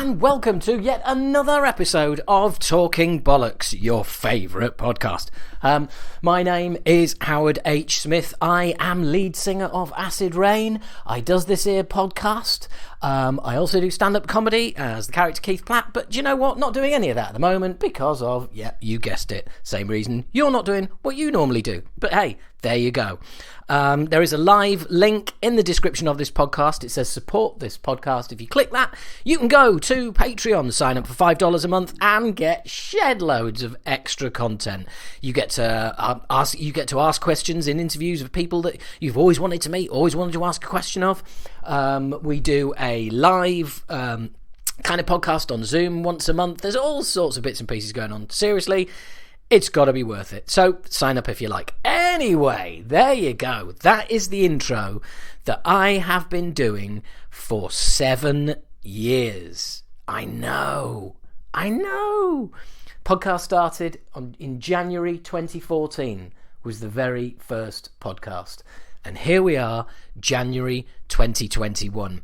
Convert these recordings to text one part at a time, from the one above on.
and welcome to yet another episode of Talking Bollocks, your favourite podcast. My name is Howard H. Smith. I am lead singer of Acid Rain. I does this here podcast. I also do stand-up comedy as the character Keith Platt, but do you know what? Not doing any of that at the moment because of, yeah, you guessed it, same reason you're not doing what you normally do. But hey, there you go. There is a live link in the description of this podcast. It says support this podcast. If you click that, you can go to Patreon, sign up for $5 a month and get shed loads of extra content. You get to ask questions in interviews of people that you've always wanted to meet, always wanted to ask a question of. We do a live kind of podcast on Zoom once a month. There's all sorts of bits and pieces going on. Seriously, it's got to be worth it. So sign up if you like. Anyway, there you go. That is the intro that I have been doing for 7 years. I know. Podcast started in January 2014 was the very first podcast. And here we are, January 2021.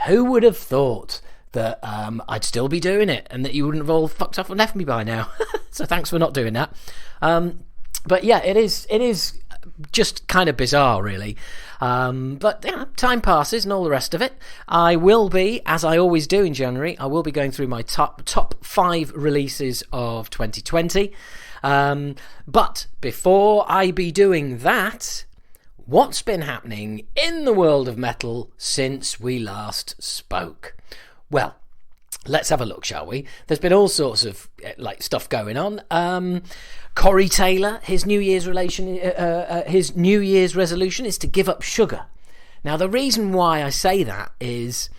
Who would have thought that I'd still be doing it and that you wouldn't have all fucked off and left me by now? So thanks for not doing that. But yeah, it is just kind of bizarre, really. But yeah, time passes and all the rest of it. I will be, as I always do in January, I will be going through my top 5 releases of 2020. But before I be doing that, what's been happening in the world of metal since we last spoke? Well, let's have a look, shall we? There's been all sorts of stuff going on. Corey Taylor, his New Year's resolution is to give up sugar. Now, the reason why I say that is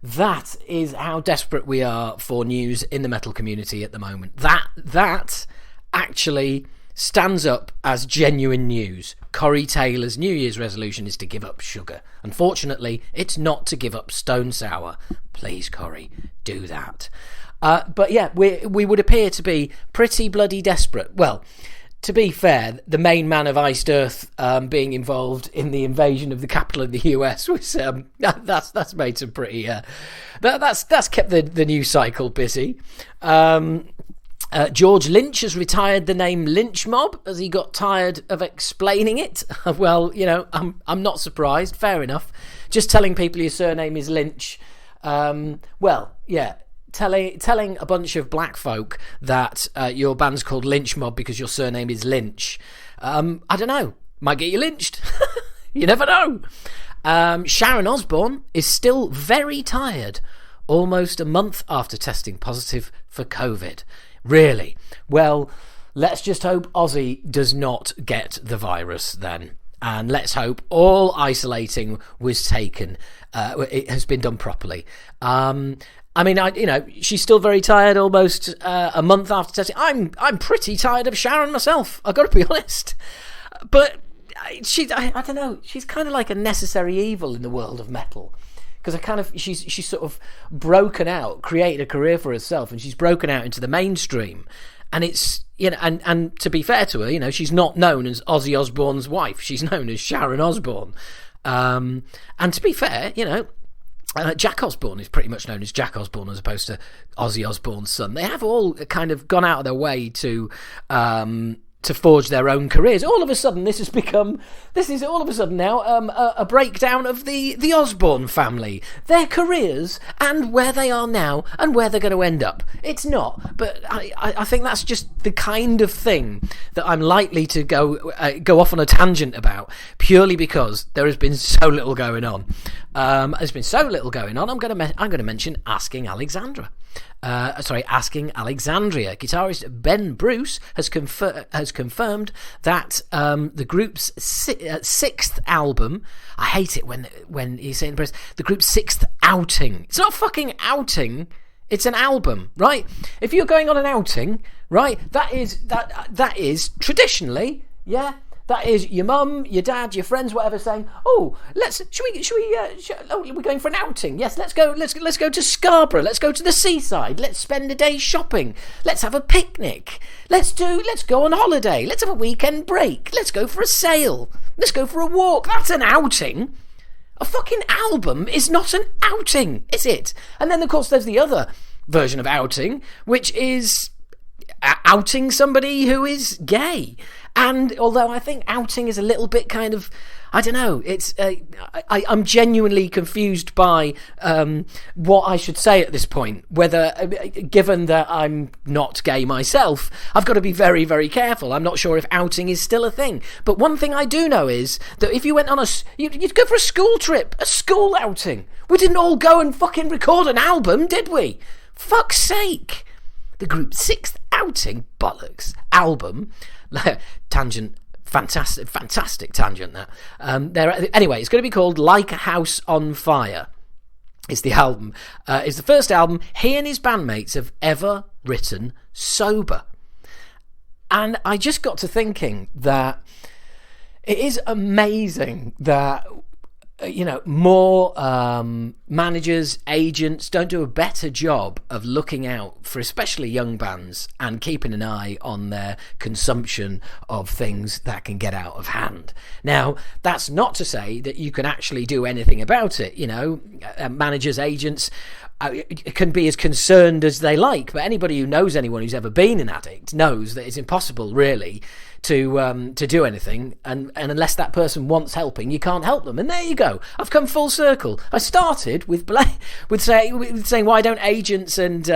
how desperate we are for news in the metal community at the moment. That actually stands up as genuine news. Corey Taylor's New Year's resolution is to give up sugar. Unfortunately, it's not to give up Stone Sour. Please, Corey, do that. But yeah, we would appear to be pretty bloody desperate. Well, to be fair, the main man of Iced Earth being involved in the invasion of the capital of the US was that's made some pretty that's kept the news cycle busy. George Lynch has retired the name Lynch Mob as he got tired of explaining it. Well, you know, I'm not surprised. Fair enough. Just telling people your surname is Lynch. Well, yeah, telling a bunch of black folk that your band's called Lynch Mob because your surname is Lynch. I don't know. Might get you lynched. You never know. Sharon Osbourne is still very tired, almost a month after testing positive for COVID. Really? Well, let's just hope Ozzy does not get the virus then. And let's hope all isolating was taken. It has been done properly. I mean, she's still very tired almost a month after testing. I'm pretty tired of Sharon myself, I've got to be honest. But I don't know, she's kind of like a necessary evil in the world of metal. Because she's sort of broken out, created a career for herself, and she's broken out into the mainstream. And it's, you know, and to be fair to her, you know, she's not known as Ozzy Osbourne's wife. She's known as Sharon Osbourne. And to be fair, you know, Jack Osbourne is pretty much known as Jack Osbourne as opposed to Ozzy Osbourne's son. They have all kind of gone out of their way to forge their own careers. All of a sudden, this is all of a sudden now a breakdown of the Osbourne family, their careers, and where they are now, and where they're going to end up. It's not, but I think that's just the kind of thing that I'm likely to go off on a tangent about, purely because there has been so little going on. There's been so little going on. I'm going to mention Asking Alexandria. Guitarist Ben Bruce has confirmed that the group's sixth album. I hate it when he's saying the group's sixth outing. It's not a fucking outing. It's an album, right? If you're going on an outing, right, that is traditionally, yeah. That is your mum, your dad, your friends, whatever, saying, "Oh, we're going for an outing. Yes, let's go to Scarborough. Let's go to the seaside. Let's spend a day shopping. Let's have a picnic. Let's go on holiday. Let's have a weekend break. Let's go for a sail. Let's go for a walk." That's an outing. A fucking album is not an outing, is it? And then, of course, there's the other version of outing, which is outing somebody who is gay. And although I think outing is a little bit kind of, I don't know, it's I'm genuinely confused by what I should say at this point, whether, given that I'm not gay myself, I've got to be very, very careful. I'm not sure if outing is still a thing. But one thing I do know is that if you went on you'd go for a school trip, a school outing. We didn't all go and fucking record an album, did we? Fuck's sake. The group's 6th outing, Bollocks, album, tangent, fantastic tangent that. Anyway, it's going to be called Like a House on Fire. It's the album. It's the first album he and his bandmates have ever written sober. And I just got to thinking that it is amazing that more managers, agents don't do a better job of looking out for especially young bands and keeping an eye on their consumption of things that can get out of hand. Now, that's not to say that you can actually do anything about it. Managers, agents can be as concerned as they like, but anybody who knows anyone who's ever been an addict knows that it's impossible, really, to do anything, and unless that person wants helping, you can't help them. And there you go. I've come full circle. I started with saying why don't agents and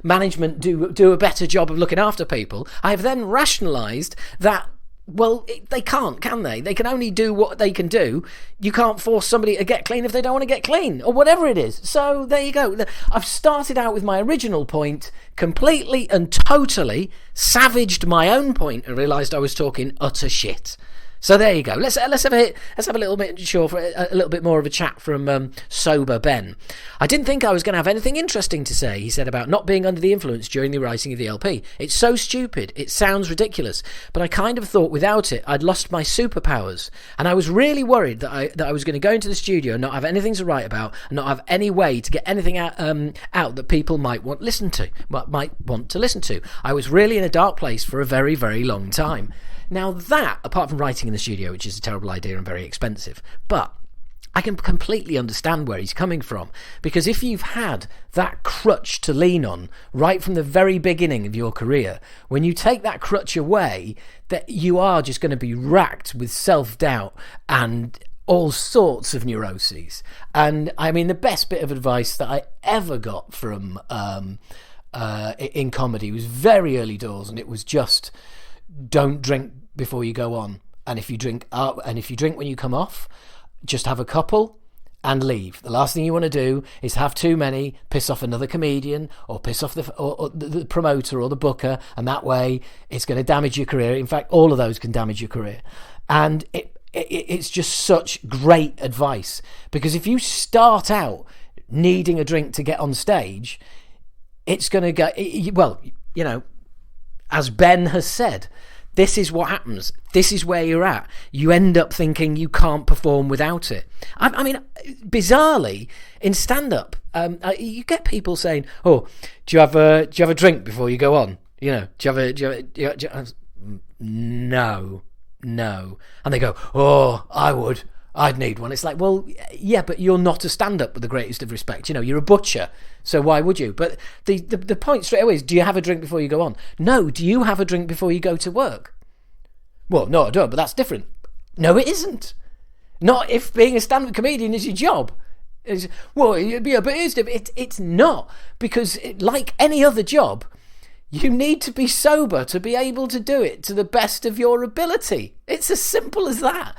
management do a better job of looking after people. I have then rationalised that, well, they can't, can they? They can only do what they can do. You can't force somebody to get clean if they don't want to get clean, or whatever it is. So there you go. I've started out with my original point, completely and totally savaged my own point, and realised I was talking utter shit. So there you go. Let's have a little bit more of a chat from sober Ben. I didn't think I was going to have anything interesting to say, he said, about not being under the influence during the writing of the LP. It's so stupid. It sounds ridiculous, but I kind of thought without it I'd lost my superpowers, and I was really worried that I was going to go into the studio and not have anything to write about, and not have any way to get anything out that people might want to listen to. I was really in a dark place for a very, very long time. Now that, apart from writing in the studio, which is a terrible idea and very expensive, but I can completely understand where he's coming from, because if you've had that crutch to lean on right from the very beginning of your career, when you take that crutch away, that you are just going to be racked with self-doubt and all sorts of neuroses. And I mean, the best bit of advice that I ever got from in comedy was very early doors, and it was just, don't drink before you go on, and if you drink when you come off, just have a couple and leave. The last thing you want to do is have too many, piss off another comedian, or piss off the promoter or the booker, and that way it's going to damage your career. In fact, all of those can damage your career. And it's just such great advice, because if you start out needing a drink to get on stage, it's going to go, well, as Ben has said, this is what happens. This is where you're at. You end up thinking you can't perform without it. I mean, bizarrely, in stand-up, you get people saying, "Oh, do you have a drink before you go on? No," and they go, "Oh, I would. I'd need one." It's like, well, yeah, but you're not a stand-up, with the greatest of respect. You're a butcher, so why would you? But the point straight away is, do you have a drink before you go on? No. Do you have a drink before you go to work? Well, no, I don't, but that's different. No, it isn't. Not if being a stand-up comedian is your job. Well, yeah, but it's not, because like any other job, you need to be sober to be able to do it to the best of your ability. It's as simple as that.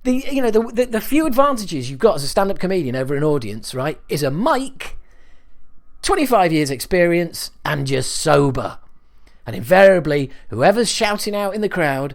The few advantages you've got as a stand-up comedian over an audience, right, is a mic, 25 years experience, and you're sober. And invariably, whoever's shouting out in the crowd,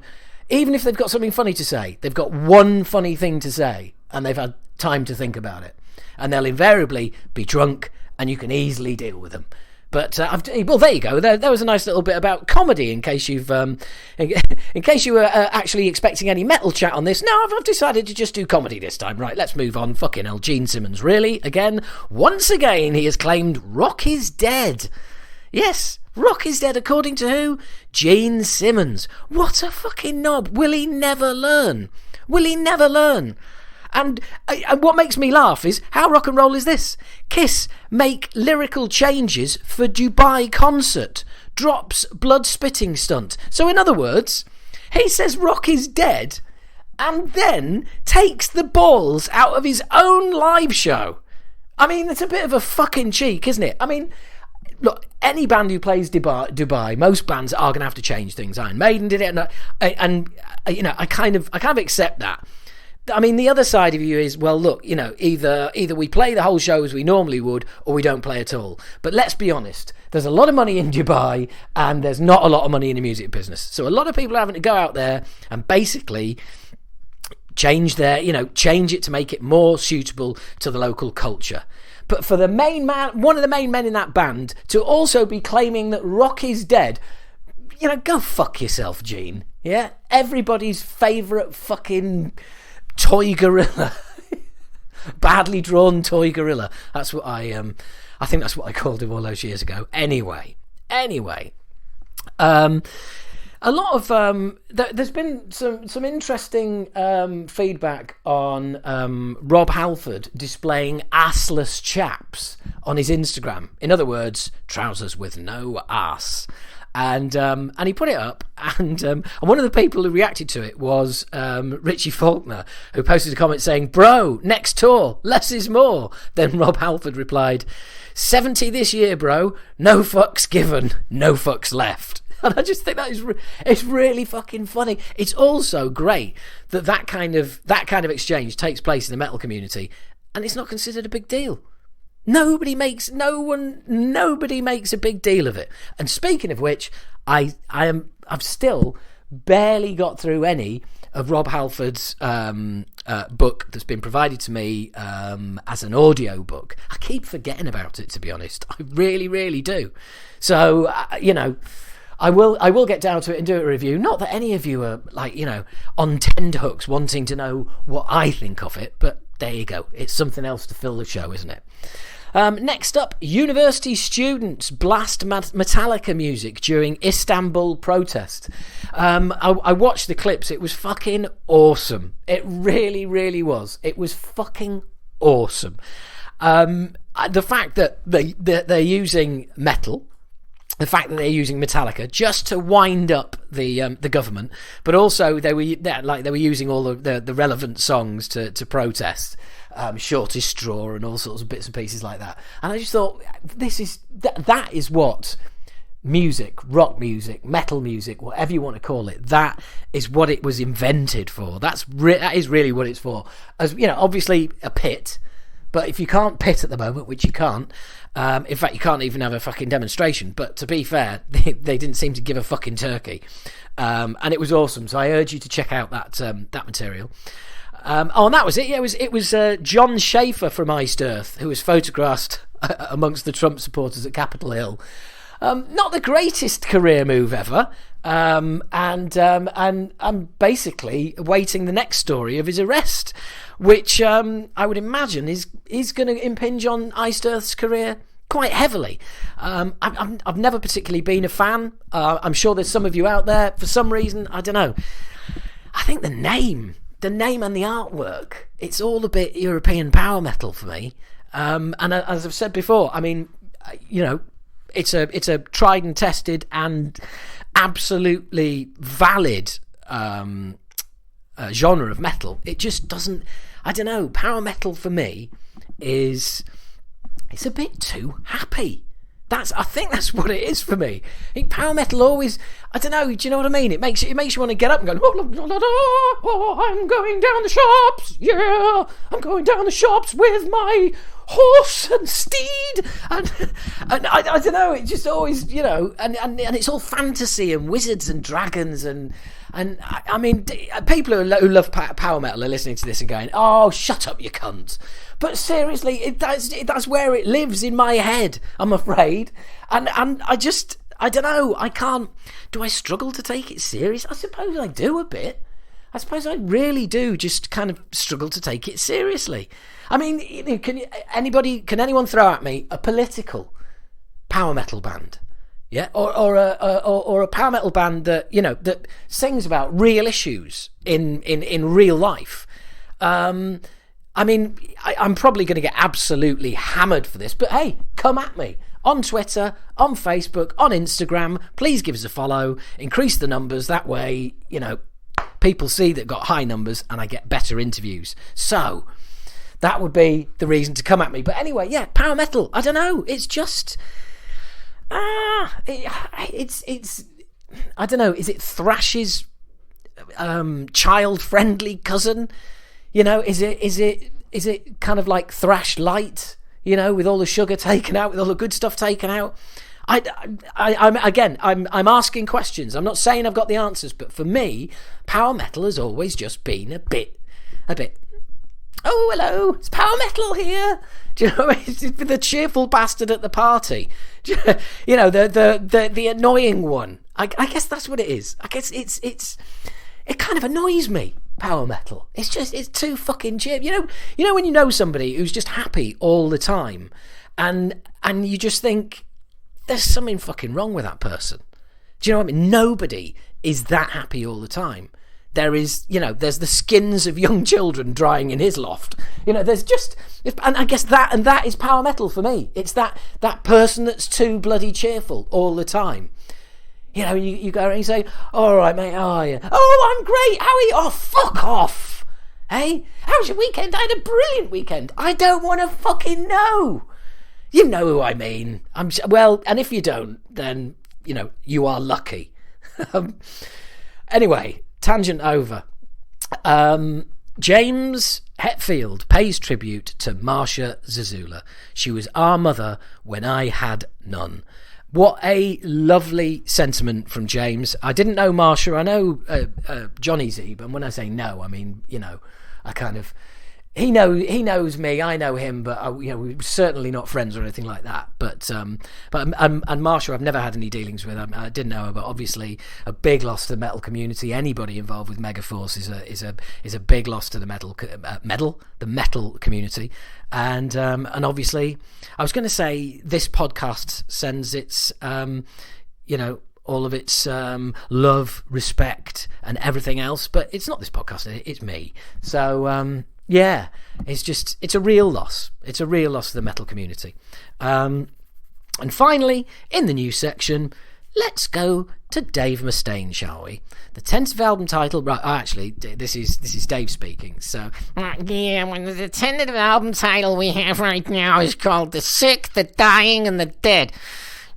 even if they've got something funny to say, they've got one funny thing to say, and they've had time to think about it. And they'll invariably be drunk, and you can easily deal with them. But well, there you go. There was a nice little bit about comedy. In case you were actually expecting any metal chat on this, no, I've decided to just do comedy this time. Right, let's move on. Fucking hell, Gene Simmons, really? Once again, he has claimed rock is dead. Yes, rock is dead. According to who? Gene Simmons. What a fucking knob. Will he never learn? And what makes me laugh is, how rock and roll is this? Kiss make lyrical changes for Dubai concert, drops blood spitting stunt. So in other words, he says rock is dead and then takes the balls out of his own live show. I mean, it's a bit of a fucking cheek, isn't it? I mean, look, any band who plays Dubai, most bands are going to have to change things. Iron Maiden did it, and you know, I kind of accept that. I mean, the other side of you is, well, look, you know, either we play the whole show as we normally would, or we don't play at all. But let's be honest, there's a lot of money in Dubai, and there's not a lot of money in the music business. So a lot of people are having to go out there and basically change it to make it more suitable to the local culture. But for the main man, one of the main men in that band, to also be claiming that rock is dead, you know, go fuck yourself, Gene. Yeah, everybody's favourite fucking toy gorilla, badly drawn toy gorilla. That's what I think that's what I called him all those years ago. Anyway, a lot of there's been some interesting feedback on Rob Halford displaying assless chaps on his Instagram. In other words, trousers with no ass. And he put it up, and one of the people who reacted to it was Richie Faulkner, who posted a comment saying, "Bro, next tour, less is more." Then Rob Halford replied, "70 this year, bro. No fucks given, no fucks left." And I just think it's really fucking funny. It's also great that kind of exchange takes place in the metal community, and it's not considered a big deal. Nobody makes a big deal of it. And speaking of which, I've still barely got through any of Rob Halford's book that's been provided to me as an audio book. I keep forgetting about it, to be honest. I really, really do. So you know, I will get down to it and do a review. Not that any of you are, like, you know, on tenterhooks wanting to know what I think of it, but there you go. It's something else to fill the show, isn't it? Next up, university students blast Metallica music during Istanbul protest. I watched the clips. It was fucking awesome. It really, really was. It was fucking awesome. The fact that they're using metal, the fact that they're using Metallica just to wind up the government, but also they were using all the relevant songs to protest. Shortest Straw and all sorts of bits and pieces like that. And I just thought, that is what music, rock music, metal music, whatever you want to call it, that is what it was invented for. That is really what it's for. As you know, obviously a pit, but if you can't pit at the moment, which you can't, in fact you can't even have a fucking demonstration, but to be fair, they didn't seem to give a fucking turkey, and it was awesome. So I urge you to check out that material. And that was it. Yeah, it was John Schaefer from Iced Earth who was photographed amongst the Trump supporters at Capitol Hill. Not the greatest career move ever, and I'm basically awaiting the next story of his arrest, which I would imagine is going to impinge on Iced Earth's career quite heavily. I've never particularly been a fan. I'm sure there's some of you out there, for some reason, I don't know. I think the name and the artwork, it's all a bit European power metal for me. And as I've said before, I mean, you know, it's a tried and tested and absolutely valid genre of metal. It just doesn't, I don't know, power metal for me it's a bit too happy. I think that's what it is for me. I think power metal always, I don't know, do you know what I mean? It makes you want to get up and go, oh, I'm going down the shops, yeah, I'm going down the shops with my horse and steed, and I don't know, it just always, you know, and it's all fantasy and wizards and dragons and I mean, people who love power metal are listening to this and going, oh, shut up, you cunt. But seriously, that's where it lives in my head, I'm afraid. And I don't know, I can't, do I struggle to take it serious? I suppose I do a bit. I suppose I really do just kind of struggle to take it seriously. I mean, can anyone throw at me a political power metal band? Yeah, or a power metal band that, you know, that sings about real issues in real life. I mean, I'm probably going to get absolutely hammered for this, but hey, come at me. On Twitter, on Facebook, on Instagram, please give us a follow, increase the numbers. That way, people see that got high numbers and I get better interviews. So that would be the reason to come at me. But anyway, yeah, power metal. I don't know. It's just, it's. I don't know. Is it thrash's child-friendly cousin? Is it kind of like thrash light? With all the sugar taken out, with all the good stuff taken out. I'm asking questions. I'm not saying I've got the answers, but for me, power metal has always just been a bit. Oh, hello, it's power metal here. Do you know? It's the cheerful bastard at the party. The annoying one. I guess that's what it is. I guess it kind of annoys me. Power metal. It's too fucking cheap. When you know somebody who's just happy all the time, and you just think there's something fucking wrong with that person. Do you know what I mean? Nobody is that happy all the time. There is, there's the skins of young children drying in his loft. There's just, and I guess that is power metal for me. It's that person that's too bloody cheerful all the time. You go and you say, all right, mate, how are you? Oh, I'm great. How are you? Oh, fuck off. Hey, how was your weekend? I had a brilliant weekend. I don't want to fucking know. You know who I mean. Well, and if you don't, then, you are lucky. Anyway, tangent over. James Hetfield pays tribute to Marcia Zazula. She was our mother when I had none. What a lovely sentiment from James. I didn't know Marsha. I know Johnny Z, but when I say no, I mean, I kind of... He knows me, I know him, but we're certainly not friends or anything like that. But Marsha, I've never had any dealings with. I didn't know her, but obviously a big loss to the metal community. Anybody involved with Megaforce is a big loss to the metal community. And obviously, I was going to say this podcast sends its all of its love, respect, and everything else, but it's not this podcast. It's me. So. Yeah, it's a real loss. It's a real loss to the metal community. And finally, in the news section, let's go to Dave Mustaine, shall we? The tentative album title, right? Actually, this is Dave speaking. So, the tentative album title we have right now is called "The Sick, the Dying, and the Dead."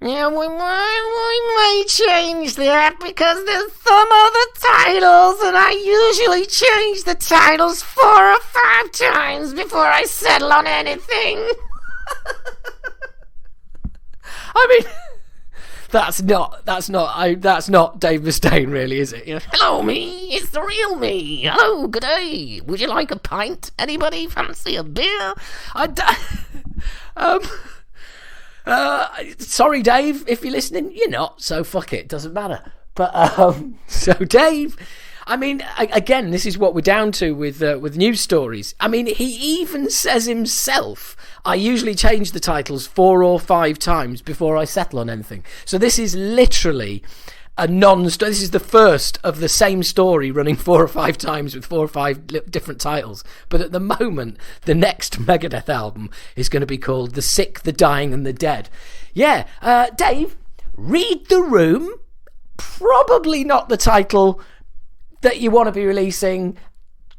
Yeah, we might change that because there's some other titles, and I usually change the titles 4 or 5 times before I settle on anything. I mean, that's not Dave Mustaine, really, is it? Hello, me. It's the real me. Hello, good day. Would you like a pint? Anybody fancy a beer? Sorry, Dave, if you're listening. You're not, so fuck it, doesn't matter. But so Dave, I mean, again, this is what we're down to with news stories. I mean, he even says himself, I usually change the titles 4 or 5 times before I settle on anything. So this is literally a non-story. This is the first of the same story running 4 or 5 times with 4 or 5 different titles. But at the moment, the next Megadeth album is going to be called The Sick, the Dying, and the Dead. Yeah, Dave, read the room. Probably not the title that you want to be releasing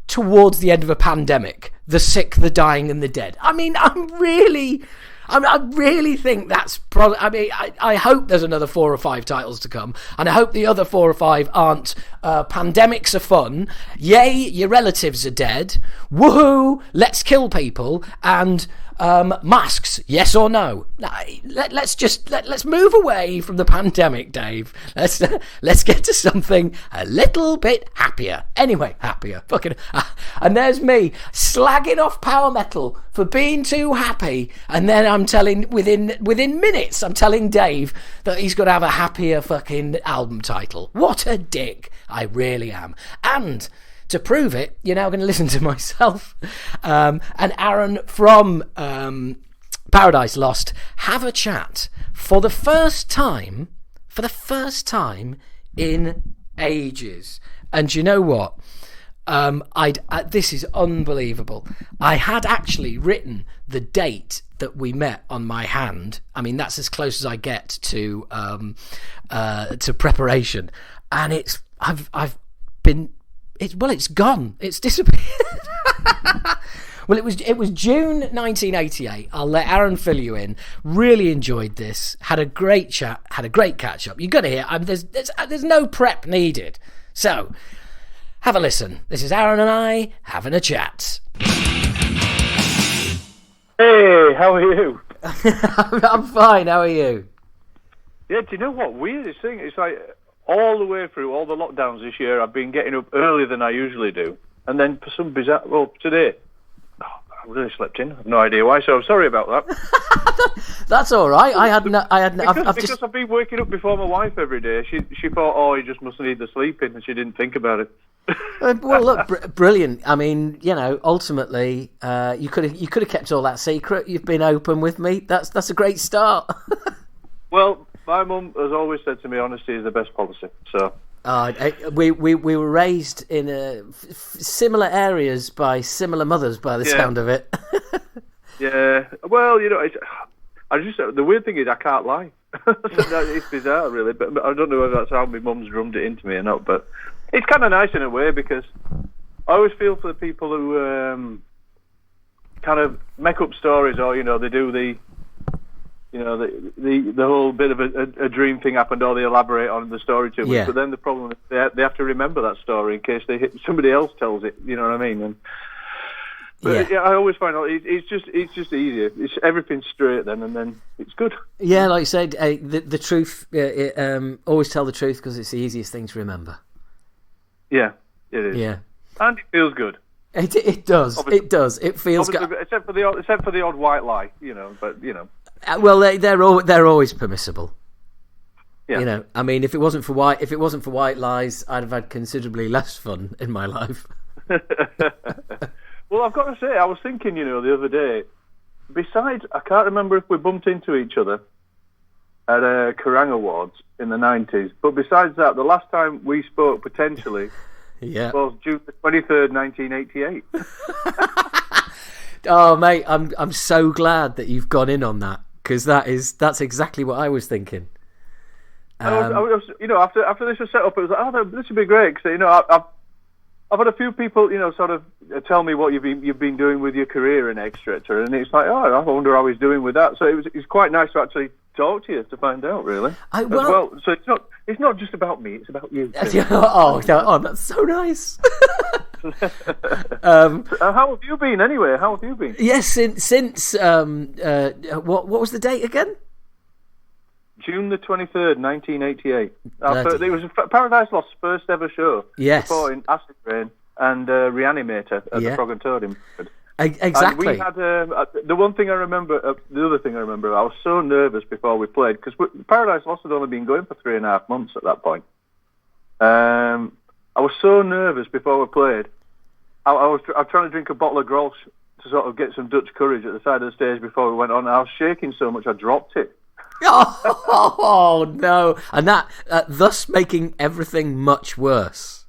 towards the end of a pandemic. The Sick, the Dying, and the Dead. I mean, I really think that's probably... I mean, I hope there's another 4 or 5 titles to come, and I hope the other 4 or 5 aren't pandemics are fun, yay, your relatives are dead, woohoo, let's kill people, and masks, yes or no. Let's move away from the pandemic, Dave. Let's get to something a little bit happier. Anyway, happier. Fucking. And there's me slagging off power metal for being too happy, and then I'm telling within minutes I'm telling Dave that he's got to have a happier fucking album title. What a dick I really am. And to prove it, you're now going to listen to myself and Aaron from Paradise Lost have a chat for the first time in ages. And you know what? This is unbelievable. I had actually written the date that we met on my hand. I mean, that's as close as I get to preparation, and it's gone. It's disappeared. Well, it was June 1988. I'll let Aaron fill you in. Really enjoyed this. Had a great chat. Had a great catch up. You got to hear. There's no prep needed. So have a listen. This is Aaron and I having a chat. Hey, how are you? I'm fine. How are you? Yeah, do you know what? Weirdest thing, it's like all the way through all the lockdowns this year, I've been getting up earlier than I usually do. And then for some bizarre... Well, today, I really slept in. I have no idea why, so I'm sorry about that. That's all right. Because I've been waking up before my wife every day. She thought, oh, you just must need the sleep in, and she didn't think about it. Well, look, brilliant. I mean, ultimately, you could have kept all that secret. You've been open with me. That's a great start. Well, my mum has always said to me, honesty is the best policy. So we were raised in similar areas by similar mothers, by the sound of it. Yeah. Well, the weird thing is I can't lie. It's bizarre, really, but I don't know whether that's how my mum's drummed it into me or not. But it's kind of nice in a way, because I always feel for the people who kind of make up stories, or they do the whole bit of a dream thing happened, or they elaborate on the story too much. Yeah. But then the problem is they have to remember that story in case somebody else tells it. You know what I mean? But I always find out it's just easier. Everything's straight then, and then it's good. Yeah, like you said, the truth. Always tell the truth, because it's the easiest thing to remember. Yeah, it is. Yeah, and it feels good. It does. Obviously, it does. It feels good. Except for the odd white lie, But well, they're always permissible. Yeah. I mean, if it wasn't for white lies, I'd have had considerably less fun in my life. Well, I've got to say, I was thinking, the other day, besides, I can't remember if we bumped into each other at Kerrang Awards in the 90s, but besides that, the last time we spoke, potentially, was June the 23rd, 1988. Oh, mate, I'm so glad that you've gone in on that, because that's exactly what I was thinking. I was, after this was set up, it was like, oh, this would be great, because, I've had a few people, sort of tell me what you've been doing with your career and etc. And it's like, oh, I wonder how he's doing with that. So it's quite nice to actually talk to you to find out, really. Well, so it's not just about me; it's about you. Oh, that's so nice. How have you been anyway? How have you been? Yes, since what was the date again? June the 23rd, 1988. It was Paradise Lost's first ever show. Yes. Supporting Acid Rain and Reanimator at the Frog and Toad in Bradford. Exactly. And we had the other thing I remember, I was so nervous before we played, because Paradise Lost had only been going for 3.5 months at that point. I was so nervous before we played. I was trying to drink a bottle of Grolsch to sort of get some Dutch courage at the side of the stage before we went on. I was shaking so much I dropped it. Oh no! And that thus making everything much worse.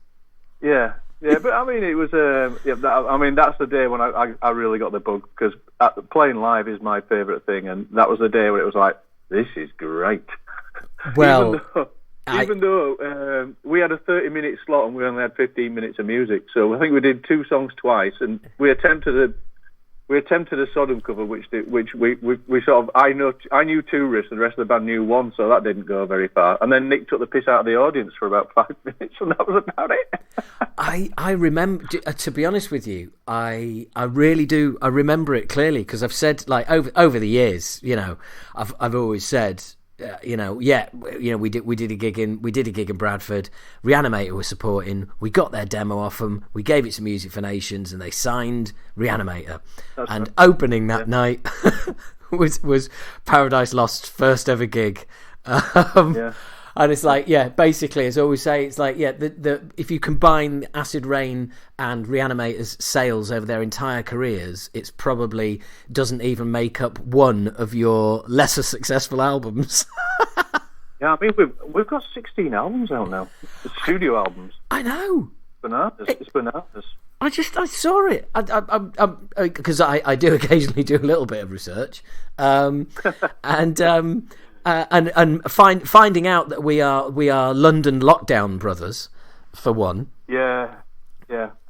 Yeah, but I mean, it was. That's the day when I really got the bug, because playing live is my favourite thing, and that was the day where it was like, this is great. Well, even though we had a 30-minute slot and we only had 15 minutes of music, so I think we did 2 songs twice, and we attempted a Sodom cover, which we sort of, I knew 2 riffs, and the rest of the band knew 1, so that didn't go very far. And then Nick took the piss out of the audience for about 5 minutes, and that was about it. I remember, to be honest with you, I really do. I remember it clearly, because I've said, like, over the years, I've always said, we did a gig in Bradford. Reanimator was supporting. We got their demo off them. We gave it to Music for Nations, and they signed Reanimator. That's and right. Opening that night was Paradise Lost's first ever gig. And it's like, basically, as I always say, it's like, if you combine Acid Rain and Reanimator's sales over their entire careers, it's probably doesn't even make up one of your lesser successful albums. Yeah, I mean, we've got 16 albums out now, the studio albums. I know. bananas. It's bananas. I saw it. Because I do occasionally do a little bit of research, and finding out that we are London lockdown brothers, for one. Yeah.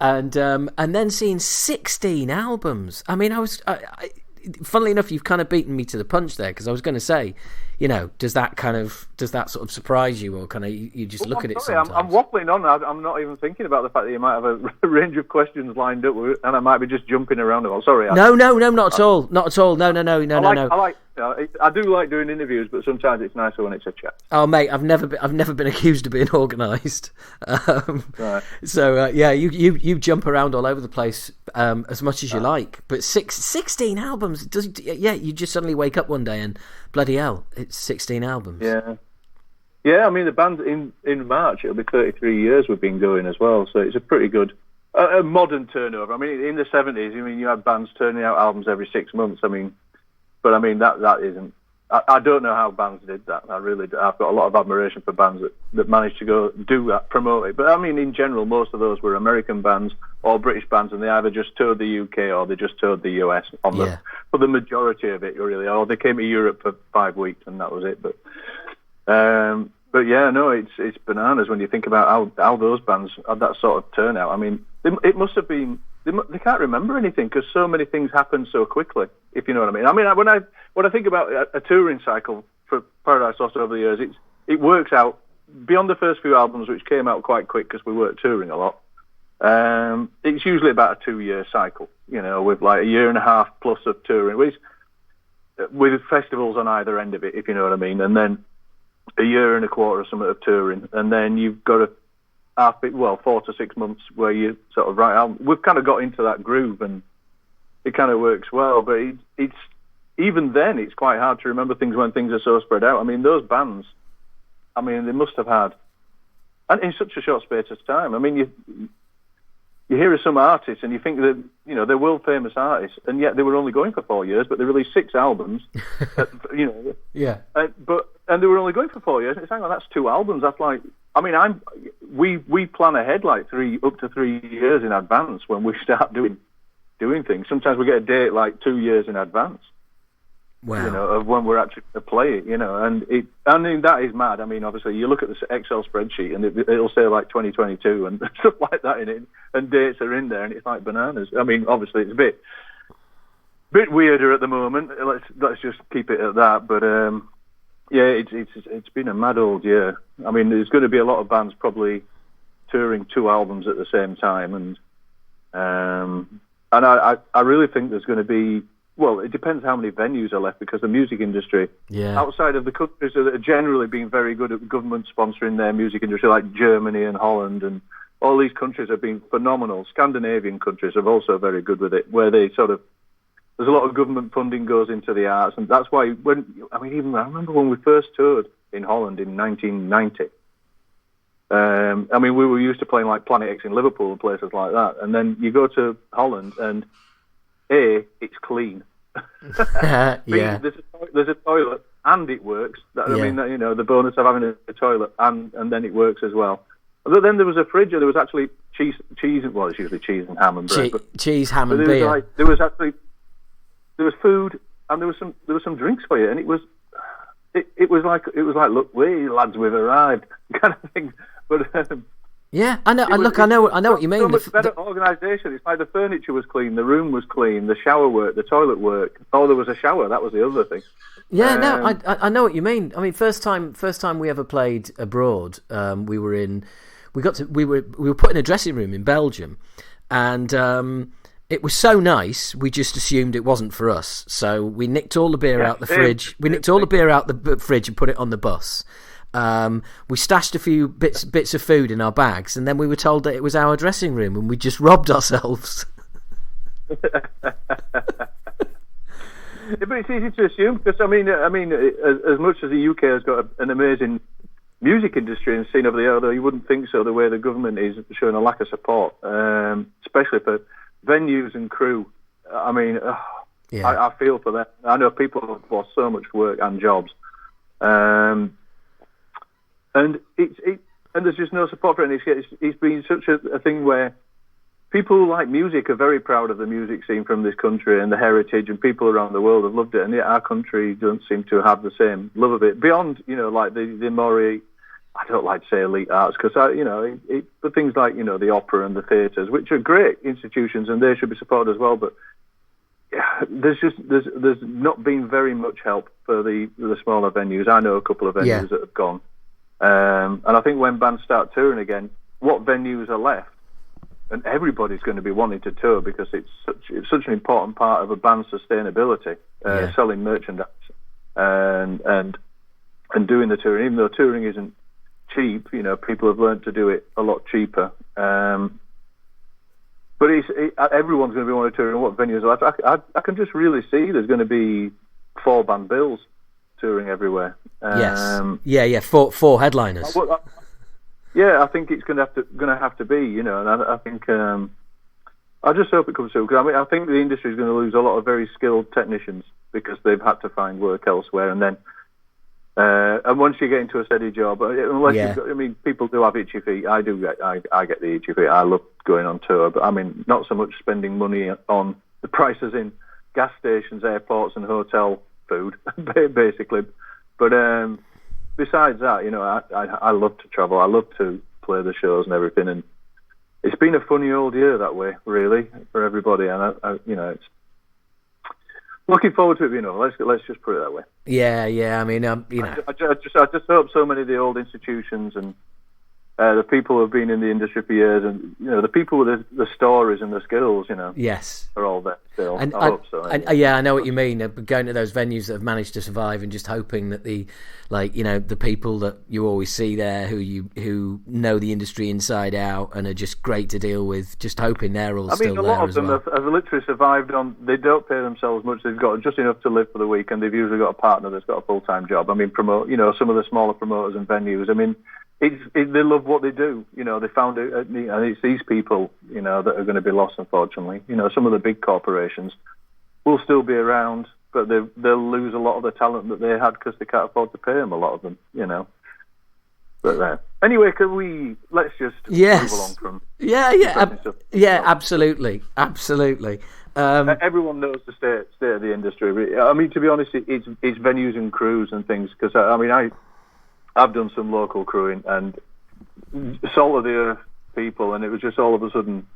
And then seeing 16 albums. I mean, funnily enough, you've kind of beaten me to the punch there, because I was going to say, does that sort of surprise you, or kind of you just look at it sometimes? I'm waffling on. I'm not even thinking about the fact that you might have a range of questions lined up, and I might be just jumping around them all. Sorry. No, not at all. Not at all. No. I do like doing interviews, but sometimes it's nicer when it's a chat. Oh, mate, I've never been accused of being organised. Right. So you jump around all over the place as much as you like, but 16 albums. You just suddenly wake up one day and bloody hell, it's 16 albums. Yeah. I mean, the band in March, it'll be 33 years we've been going as well, so it's a pretty good a modern turnover. I mean, in the 70s, you had bands turning out albums every 6 months. But that isn't. I don't know how bands did that. I really do. I've got a lot of admiration for bands that managed to go do that, promote it. But in general, most of those were American bands or British bands, and they either just toured the UK or they just toured the US for the majority of it, really. Or they came to Europe for 5 weeks and that was it. But yeah, no, it's bananas when you think about how those bands had that sort of turnout. I mean, it must have been. They can't remember anything because so many things happen so quickly, if you know what I mean. When I think about a touring cycle for Paradise Lost over the years, it works out beyond the first few albums, which came out quite quick because we weren't touring a lot. It's usually about a 2-year cycle, with like a year and a half plus of touring, with festivals on either end of it, if you know what I mean, and then a year and a quarter or something of touring, and then you've got a 4 to 6 months where you sort of write out. We've kind of got into that groove and it kind of works well, but it's even then it's quite hard to remember things when things are so spread out. I mean, those bands, they must have had, and in such a short space of time. I mean, you hear of some artists and you think that they're world famous artists, and yet they were only going for 4 years, but they released 6 albums. Yeah. And they were only going for 4 years. It's that's 2 albums. That's like. We plan ahead like up to 3 years in advance when we start doing things. Sometimes we get a date like 2 years in advance. Wow. Of when we're actually to play it. And that is mad. Obviously, you look at the Excel spreadsheet and it'll say like 2022 and stuff like that in it, and dates are in there, and it's like bananas. Obviously, it's a bit weirder at the moment. Let's just keep it at that. But yeah, it's been a mad old year. There's going to be a lot of bands probably touring 2 albums at the same time, and I really think there's going to be. Well, it depends how many venues are left, because the music industry, outside of the countries that are generally being very good at government sponsoring their music industry, like Germany and Holland, and all these countries have been phenomenal. Scandinavian countries are also very good with it, where they sort of. There's a lot of government funding goes into the arts, and that's why I remember when we first toured in Holland in 1990. We were used to playing like Planet X in Liverpool and places like that, and then you go to Holland and it's clean. Yeah. There's a toilet and it works. The bonus of having a toilet and then it works as well. But then there was a fridge, and there was actually cheese. Well, it's usually cheese and ham and bread. Cheese, ham, and beer. There was food and there was some drinks for you, and it was like look, lads, we've arrived kind of thing. But yeah, I know. I know what you mean. So much better organisation. It's like the furniture was clean, the room was clean, the shower worked, the toilet worked. Oh, there was a shower. That was the other thing. Yeah, no, I know what you mean. First time we ever played abroad, we were put in a dressing room in Belgium, and it was so nice, we just assumed it wasn't for us. So we nicked all the beer out the fridge. We nicked all the beer out the fridge and put it on the bus. We stashed a few bits of food in our bags, and then we were told that it was our dressing room, and we just robbed ourselves. But it's easy to assume, because as much as the UK has got an amazing music industry and scene over there, although you wouldn't think so, the way the government is showing a lack of support, especially for venues and crew. I feel for that. I know people have lost so much work and jobs, and it's and there's just no support for it. And it's been such a thing where people who like music are very proud of the music scene from this country and the heritage, and people around the world have loved it, and yet our country doesn't seem to have the same love of it. Beyond, like the more, I don't like to say elite arts, because, but things like, the opera and the theatres, which are great institutions, and they should be supported as well, but there's not been very much help for the smaller venues. I know a couple of venues that have gone. And I think when bands start touring again, what venues are left? And everybody's going to be wanting to tour because it's such an important part of a band's sustainability, selling merchandise and doing the touring. Even though touring isn't cheap, people have learned to do it a lot cheaper. But everyone's going to be wanting to tour, and what venues are left? I can just really see there's going to be 4-band bills touring everywhere. Yes. Four headliners. I think it's going to have to be, and I think I just hope it comes through, because I think the industry is going to lose a lot of very skilled technicians because they've had to find work elsewhere, and then and once you get into a steady job, unless you've got, people do have itchy feet. I get the itchy feet. I love going on tour, but not so much spending money on the prices in gas stations, airports, and hotel food, basically. But besides that, I love to travel. I love to play the shows and everything, and it's been a funny old year that way, really, for everybody. And it's looking forward to it. Let's just put it that way. Yeah. I just hope so many of the old institutions and the people who have been in the industry for years, and the people with the stories and the skills, yes, are all there still. And I hope so. And I know what you mean. Going to those venues that have managed to survive, and just hoping that the people that you always see there, who know the industry inside out and are just great to deal with, just hoping they're all still there. A lot of them have literally survived on. They don't pay themselves much. They've got just enough to live for the week, and they've usually got a partner that's got a full-time job. Promote. Some of the smaller promoters and venues. They love what they do. They found it, and it's these people, that are going to be lost, unfortunately. Some of the big corporations will still be around, but they'll lose a lot of the talent that they had because they can't afford to pay them, a lot of them, But anyway, let's just move along from... Absolutely. Everyone knows the state of the industry. To be honest, it's venues and crews and things, because, I've done some local crewing and salt of the earth people, and it was just all of a sudden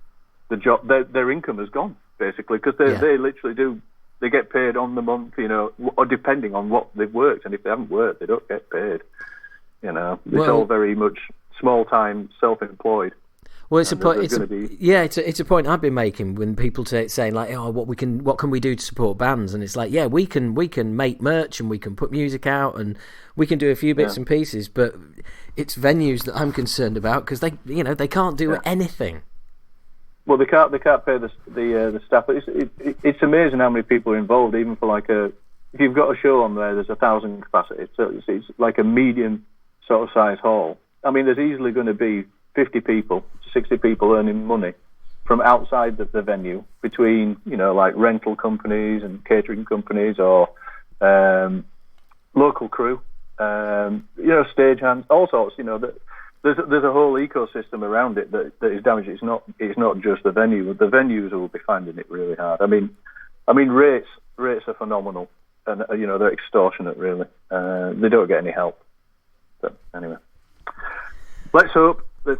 the job, their income has gone, basically, because they literally do. They get paid on the month, or depending on what they've worked, and if they haven't worked, they don't get paid. It's all very much small time, self-employed. Well, it's a point. It's a point I've been making when people saying like, "Oh, what can we do to support bands?" And it's like, yeah, we can make merch and we can put music out and we can do a few bits and pieces, but it's venues that I'm concerned about, because they can't do anything. Well, they can't pay the staff. It's amazing how many people are involved, even for if you've got a show on there's 1,000 capacity, so it's like a medium sort of size hall. There's easily going to be 50 people, 60 people earning money from outside the venue, between rental companies and catering companies, or local crew, stage hands, all sorts. There's a whole ecosystem around it that is damaged. It's not just the venue. The venues will be finding it really hard. Rates are phenomenal, and they're extortionate, really. They don't get any help. But anyway, let's hope they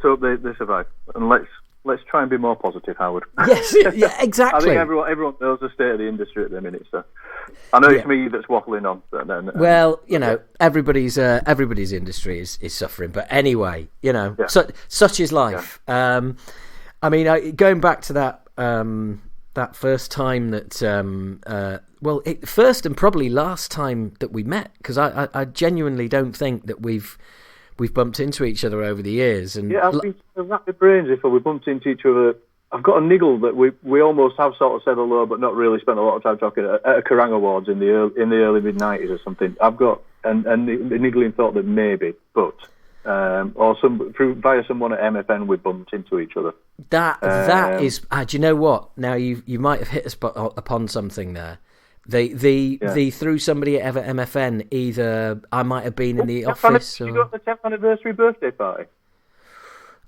survive, and let's try and be more positive, Howard. Yes, yeah, exactly. I think everyone knows the state of the industry at the minute, so I know it's me that's waffling on. Well, everybody's industry is suffering, but anyway, such is life. Going back to that first time that first and probably last time that we met, because I genuinely don't think that we've bumped into each other over the years. And I've been racked my brains if we bumped into each other. I've got a niggle that we almost have sort of said hello, but not really spent a lot of time talking at a Kerrang Awards in the early mid-90s or something. I've got a niggling thought that maybe, but or via someone at MFN we bumped into each other. That is. Do you know what? Now you might have hit us upon something there. They through somebody at MFN. Either I might have been in the office. You got the 10th anniversary birthday party.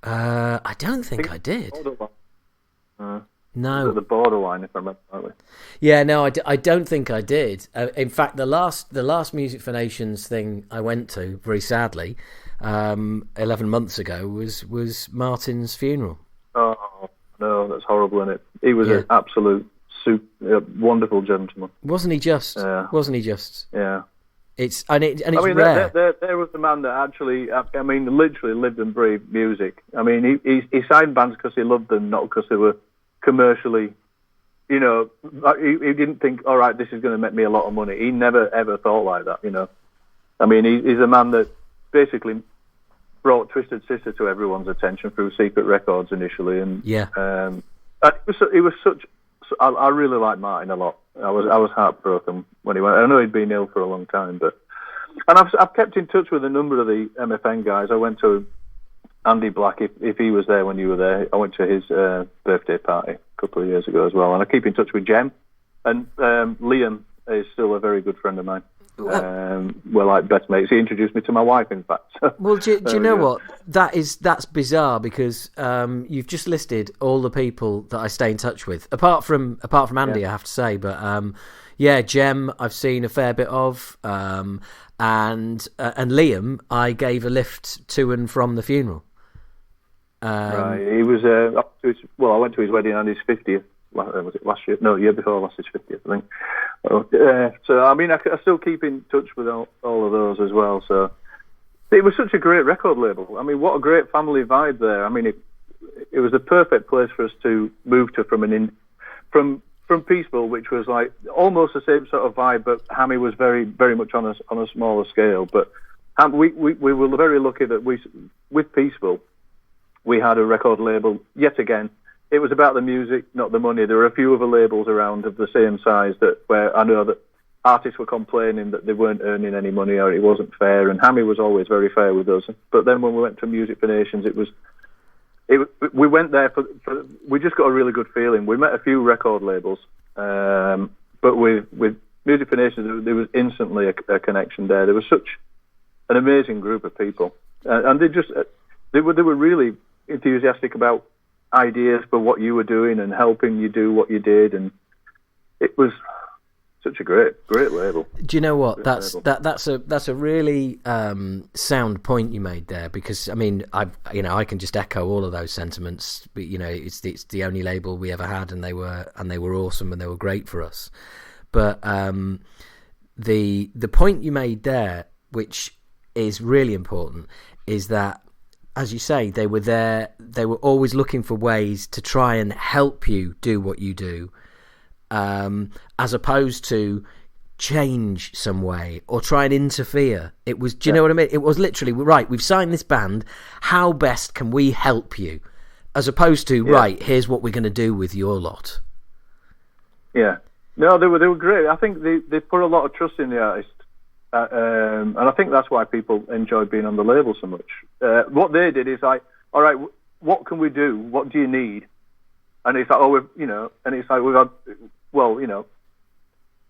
I don't think I did. No, the borderline, if I remember rightly. Yeah, no, I don't think I did. In fact, the last Music for Nations thing I went to, very sadly, 11 months ago, was Martin's funeral. Oh no, that's horrible, isn't it? He was an absolute wonderful gentleman. Wasn't he just? Wasn't he just? Yeah. It's rare. There was the man that actually, literally lived and breathed music. I mean, he signed bands because he loved them, not because they were commercially, he didn't think, all right, this is going to make me a lot of money. He never ever thought like that. I mean, he's a man that basically brought Twisted Sister to everyone's attention through Secret Records initially, and it was such. I really liked Martin a lot. I was heartbroken when he went. I know he'd been ill for a long time, and I've kept in touch with a number of the MFN guys. I went to Andy Black, if he was there when you were there. I went to his birthday party a couple of years ago as well, and I keep in touch with Jem, and Liam is still a very good friend of mine. We're like best mates. He introduced me to my wife, in fact. Well, do you know what? That's bizarre, because you've just listed all the people that I stay in touch with, apart from Andy, I have to say. But Jem, I've seen a fair bit of, and Liam, I gave a lift to and from the funeral. Right, he was up to his. Well, I went to his wedding on his 50th. Was it last year? No, year before last, his 50th, I think. So, I mean, I still keep in touch with all of those as well. So, it was such a great record label. I mean, what a great family vibe there. I mean, it was the perfect place for us to move to from Peaceful, which was like almost the same sort of vibe, but Hammy was very, very much on a smaller scale. But we were very lucky that with Peaceful, we had a record label yet again. It was about the music, not the money. There were a few other labels around of the same size where I know that artists were complaining that they weren't earning any money or it wasn't fair, and Hammy was always very fair with us. But then when we went to Music for Nations, we went there we just got a really good feeling. We met a few record labels, but with Music for Nations, there was instantly a connection there. There was such an amazing group of people, and they were really enthusiastic about ideas for what you were doing and helping you do what you did, and it was such a great label. Do you know what? That's a really sound point you made there, because I mean, I can just echo all of those sentiments. But, it's the only label we ever had, and they were awesome and they were great for us. But the point you made there, which is really important, is that, as you say, they were there. They were always looking for ways to try and help you do what you do, as opposed to change some way or try and interfere. It was, do you know what I mean? It was literally, right, we've signed this band. How best can we help you? As opposed to, right, here's what we're going to do with your lot. Yeah. No, they were great. I think they put a lot of trust in the artist. And I think that's why people enjoy being on the label so much. What they did is like, all right, what can we do? What do you need? And it's like, we've had,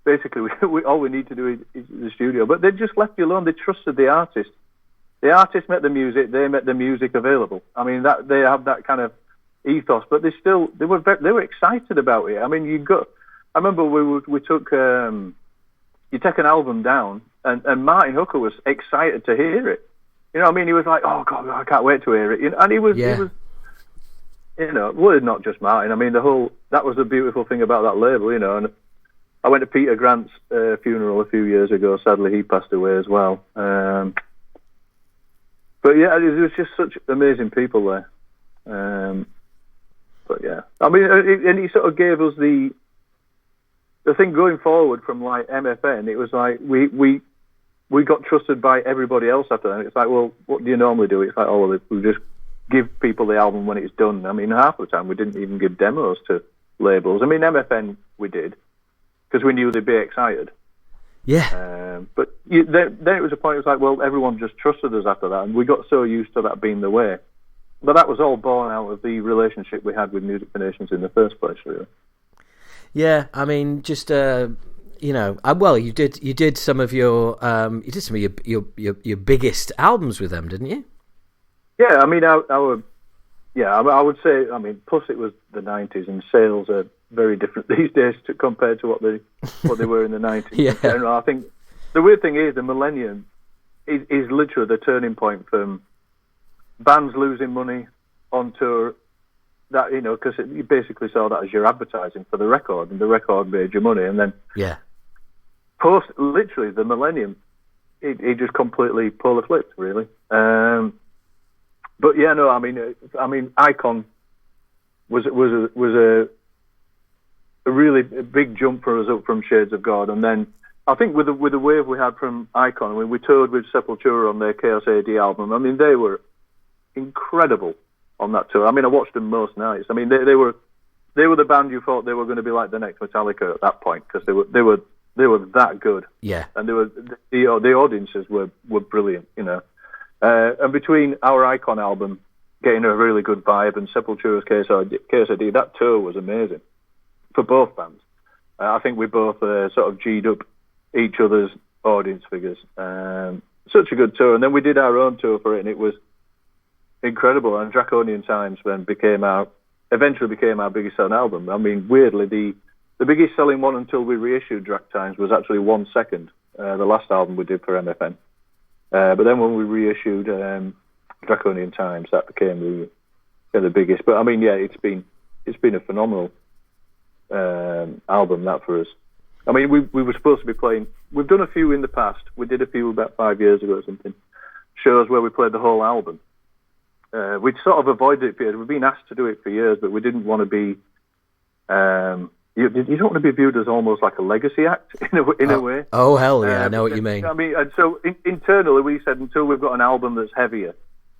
basically we all we need to do is the studio. But they just left you alone. They trusted the artist. The artist met the music. They met the music available. I mean, that they have that kind of ethos. But they were excited about it. I mean, I remember we took you take an album down. And Martin Hooker was excited to hear it. You know what I mean? He was like, oh, God, I can't wait to hear it. And he was, not just Martin. I mean, that was the beautiful thing about that label, And I went to Peter Grant's funeral a few years ago. Sadly, he passed away as well. But yeah, there was just such amazing people there. But yeah, I mean, and he sort of gave us the thing going forward from like MFN. It was like we got trusted by everybody else after that. It's like, well, what do you normally do? It's like, oh, well, we just give people the album when it's done. I mean, half the time we didn't even give demos to labels. I mean, MFN we did because we knew they'd be excited. Yeah. But then it was a point. It was like, well, everyone just trusted us after that, and we got so used to that being the way. But that was all born out of the relationship we had with Music for Nations in the first place, really. Yeah, I mean, just you did some of your biggest albums with them, didn't you? Yeah, I mean, our Yeah, I would say. I mean, plus it was the 90s, and sales are very different these days compared to what they were in the 90s. Yeah. In general, I think the weird thing is the millennium is literally the turning point from bands losing money on tour. That, because you basically saw that as your advertising for the record, and the record made your money, and then post literally the millennium, it just completely polar flipped, really. But yeah, no, I mean, Icon was a really big jump for us up from Shades of God, and then I think with the wave we had from Icon, I mean, we toured with Sepultura on their Chaos Aedy album. I mean, they were incredible on that tour. I mean, I watched them most nights. I mean, they were the band you thought they were going to be like the next Metallica at that point, because they were that good. Yeah, and the audiences were brilliant, And between our Icon album getting a really good vibe and Sepultura's Chaos Aedy, that tour was amazing for both bands. I think we both sort of G'd up each other's audience figures. Such a good tour. And then we did our own tour for it, and it was incredible. And Draconian Times then eventually became our biggest selling album. I mean, weirdly, the biggest selling one until we reissued Drac Times was actually 1 Second, the last album we did for MFN. But then when we reissued Draconian Times, that became the biggest. But I mean, yeah, it's been a phenomenal album, that, for us. I mean, we were supposed to be playing. We've done a few in the past. We did a few about 5 years ago or something. Shows where we played the whole album. We'd sort of avoided it for years. We've been asked to do it for years, but we didn't want to be. You don't want to be viewed as almost like a legacy act in a way. Oh hell yeah, I know what you mean. I mean, and so internally we said, until we've got an album that's heavier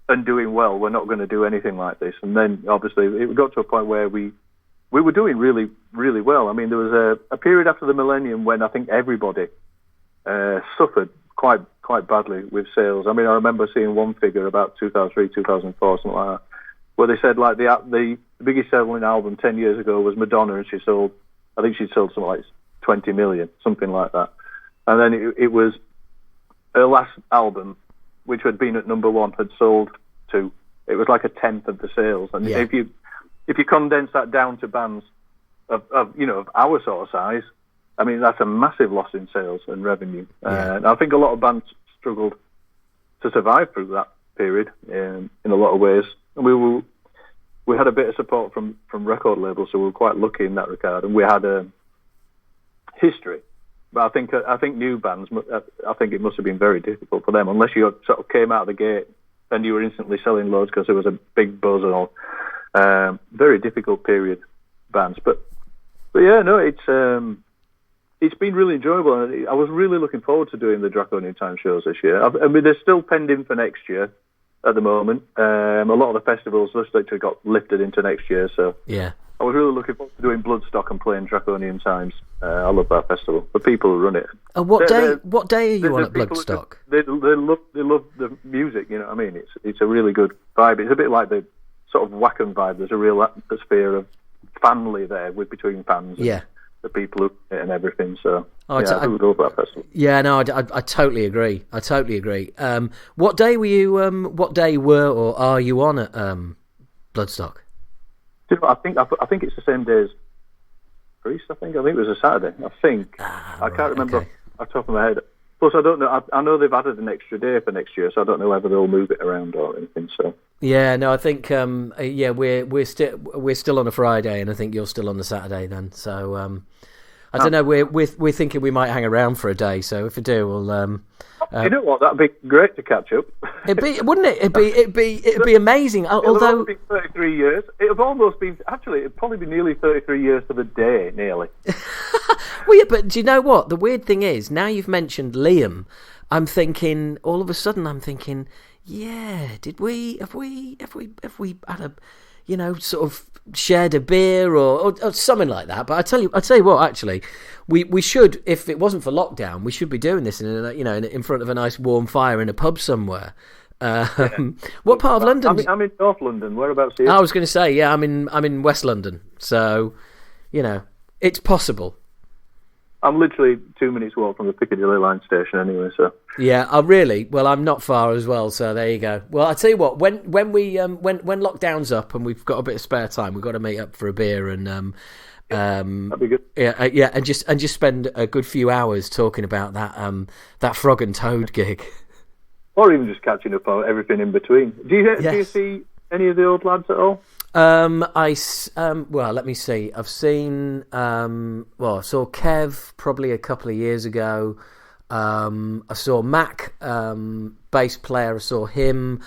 and doing well, we're not going to do anything like this. And then obviously it got to a point where we were doing really, really well. I mean, there was a period after the millennium when I think everybody suffered quite badly with sales. I mean, I remember seeing one figure about 2003, 2004, something like that, where they said like the biggest selling album 10 years ago was Madonna, and she'd sold something like 20 million, something like that. And then it was her last album, which had been at number one, had sold to, it was like a tenth of the sales. And if you condense that down to bands of our sort of size, I mean, that's a massive loss in sales and revenue. And I think a lot of bands struggled to survive through that period in a lot of ways. And we had a bit of support from record labels, so we were quite lucky in that regard. And we had a history. But I think new bands, I think it must have been very difficult for them, unless you sort of came out of the gate and you were instantly selling loads because there was a big buzz and all. Very difficult period, bands. But yeah, no, it's been really enjoyable, and I was really looking forward to doing the Draconian Time shows this year. I mean, they're still pending for next year at the moment. A lot of the festivals just literally got lifted into next year, so yeah, I was really looking forward to doing Bloodstock and playing Draconian Times. I love that festival. The people who run it. What day are you on at Bloodstock? They love the music. You know what I mean? It's a really good vibe. It's a bit like the sort of Wacken vibe. There's a real atmosphere of family there between fans. And the people who run it and everything. So I would love that festival. Yeah, no, I totally agree. What day were you? What day or are you on at Bloodstock? I think it's the same day as Priest. I think it was a Saturday. I think I can't remember off the top of my head. Plus, I don't know. I know they've added an extra day for next year, so I don't know whether they'll move it around or anything. So yeah, no, I think we're still on a Friday, and I think you're still on the Saturday then. So I don't know. We're thinking we might hang around for a day. So if we do, we'll. You know what? That'd be great to catch up. Wouldn't it? It'd be amazing. Although it'd been 33 years, it'd almost been. Actually, it'd probably be nearly 33 years to the day, nearly. Well, yeah, but do you know what? The weird thing is, now you've mentioned Liam, I'm thinking. All of a sudden, I'm thinking, yeah, have we had a, sort of shared a beer or something like that? But I tell you what, actually, we should, if it wasn't for lockdown, we should be doing this in front of a nice warm fire in a pub somewhere. What part of London? I'm in North London. Whereabouts are you? I was going to say, I'm in West London, so it's possible. I'm literally 2 minutes walk from the Piccadilly line station anyway. So yeah, really. Well, I'm not far as well, so there you go. Well, I tell you what, when lockdown's up and we've got a bit of spare time, we've got to meet up for a beer and that'd be good. Yeah, and just spend a good few hours talking about that Frog and Toad gig, or even just catching up on everything in between. Do you see any of the old lads at all? Well, let me see. I've seen I saw Kev probably a couple of years ago. I saw Mac, bass player. I saw him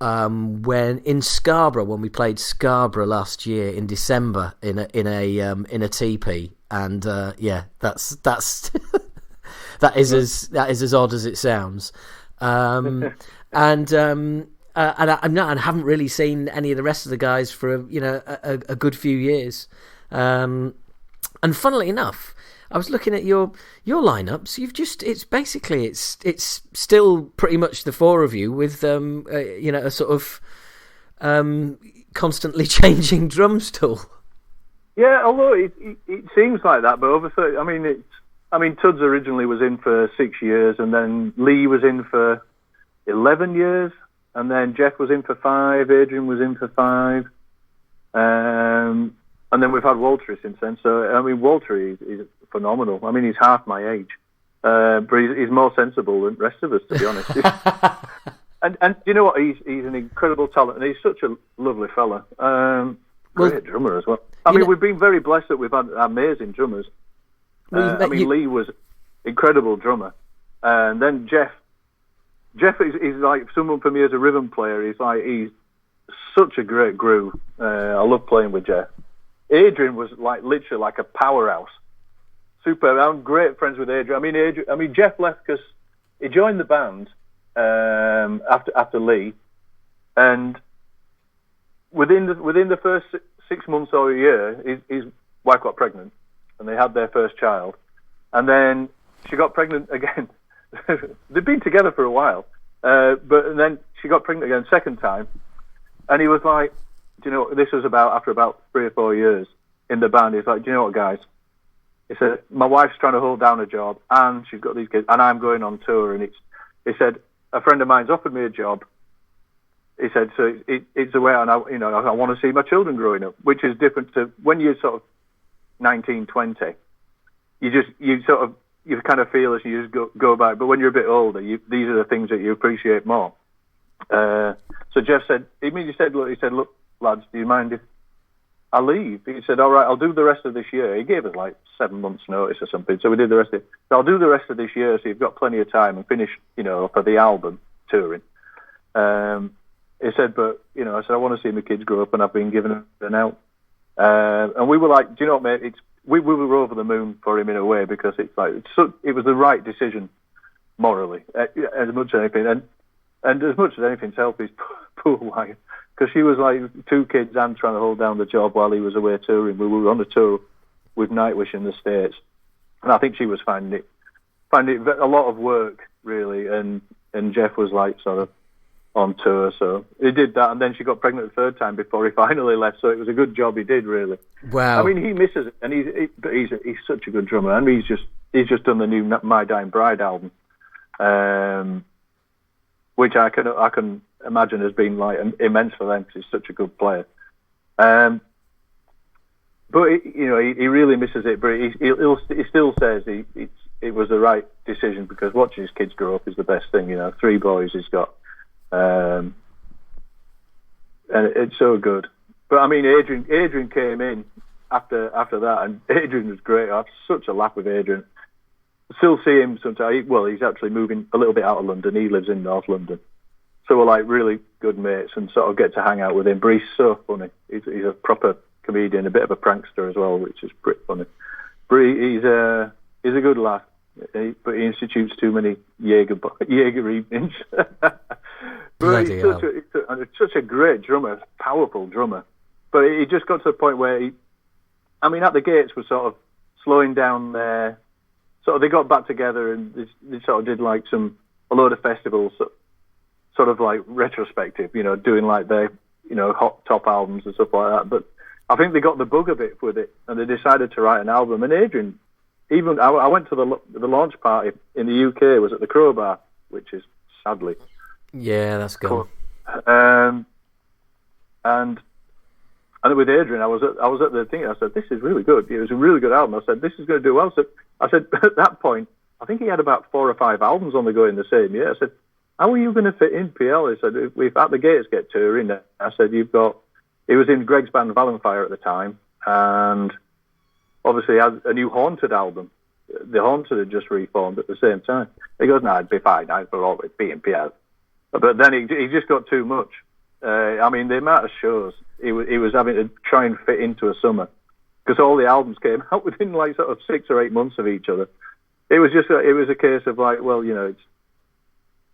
when in Scarborough, when we played Scarborough last year in December in a teepee, and that's that is as odd as it sounds. And I haven't really seen any of the rest of the guys for a good few years. And funnily enough, I was looking at your lineups. It's still pretty much the four of you with a sort of constantly changing drum stool. Yeah, although it seems like that, but over 30. I mean, Tuds originally was in for 6 years, and then Lee was in for 11 years. And then Jeff was in for 5, Adrian was in for 5, and then we've had Walter since then. So, I mean, Walter is phenomenal. I mean, he's half my age, but he's more sensible than the rest of us, to be honest. and you know what? He's an incredible talent, and he's such a lovely fella. Great drummer as well. I mean, we've been very blessed that we've had amazing drummers. Lee was incredible drummer, and then Jeff is like someone for me as a rhythm player. He's such a great groove. I love playing with Jeff. Adrian was literally like a powerhouse. Super. I'm great friends with Adrian. I mean Jeff left because he joined the band after Lee, and within the first 6 months or a year, his wife got pregnant, and they had their first child, and then she got pregnant again. They'd been together for a while, but then she got pregnant again second time, and he was like, do you know, this was after about 3 or 4 years in the band. He's like, do you know what, guys? He said, my wife's trying to hold down a job, and she's got these kids, and I'm going on tour, and he said, a friend of mine's offered me a job. He said, so it's a way, and I want to see my children growing up, which is different to when you're sort of 19, 20. You kind of feel as you just go back. But when you're a bit older, these are the things that you appreciate more. So Jeff said, look, lads, do you mind if I leave? He said, all right, I'll do the rest of this year. He gave us 7 months notice or something. So we did the rest of it. So I'll do the rest of this year, so you've got plenty of time and finish, for the album touring. He said, but, I said, I want to see my kids grow up, and I've been given an out. And we were like, do you know what, mate? We were over the moon for him in a way, because it was the right decision morally, as much as anything. And as much as anything to help his poor wife, because she was 2 kids and trying to hold down the job while he was away touring. We were on a tour with Nightwish in the States, and I think she was finding it a lot of work, really. And Jeff was sort of on tour, so he did that, and then she got pregnant the third time before he finally left. So it was a good job he did, really. Wow. I mean, he misses it, and he's such a good drummer, and he's just done the new My Dying Bride album, which I can imagine has been immense for them, because he's such a good player. But he really misses it, but he still says it was the right decision, because watching his kids grow up is the best thing. 3 boys he's got. And it's so good. But I mean, Adrian came in after that, and Adrian was great. I have such a laugh with Adrian. Still see him sometimes. Well, he's actually moving a little bit out of London. He lives in North London, so we're really good mates, and sort of get to hang out with him. But he's so funny. He's a proper comedian, a bit of a prankster as well, which is pretty funny. But he's a good laugh. But he institutes too many Jaeger evenings. But he's such a great drummer, powerful drummer. But he just got to the point where at the gates was sort of slowing down there. Sort of they got back together, and they sort of did a load of festivals, sort of retrospective, doing their hot top albums and stuff like that. But I think they got the bug a bit with it, and they decided to write an album. And Adrian even I went to the launch party in the UK. It was at the Crowbar, which is sadly. Yeah, that's gone. And with Adrian, I was at the thing. I said, "This is really good. It was a really good album." I said, "This is going to do well." So I said, at that point, I think he had about 4 or 5 albums on the go in the same year. I said, "How are you going to fit in PL?" He said, "If At the Gates get touring." I said, "You've got." He was in Greg's band Valenfire at the time, and obviously had a new Haunted album. The Haunted had just reformed at the same time. He goes, "No, it'd be fine. I'd always be in PL." But then he just got too much. I mean, the amount of shows he was having to try and fit into a summer, because all the albums came out within like sort of 6 or 8 months of each other. It was a case of like, well, it's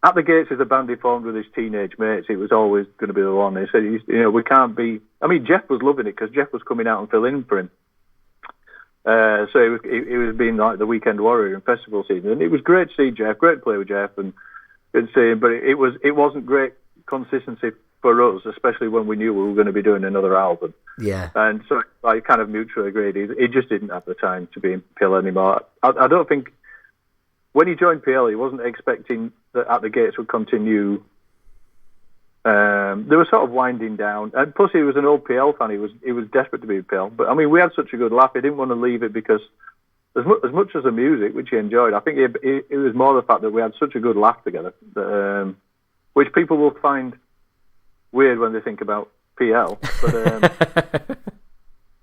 At the Gates is a band he formed with his teenage mates. It was always going to be the one. He said, we can't be. I mean, Jeff was loving it because Jeff was coming out and filling in for him. So it was being like the weekend warrior in festival season, and it was great to see Jeff, great to play with Jeff, and good to see him. But it wasn't great consistency for us, especially when we knew we were going to be doing another album. Yeah. And so I kind of mutually agreed. He just didn't have the time to be in PL anymore. I don't think when he joined PL, he wasn't expecting that At the Gates would continue. They were sort of winding down, and plus he was an old PL fan. He was desperate to be in PL. But I mean, we had such a good laugh. He didn't want to leave it because as much as the music, which he enjoyed, I think it was more the fact that we had such a good laugh together, that, which people will find weird when they think about PL. But,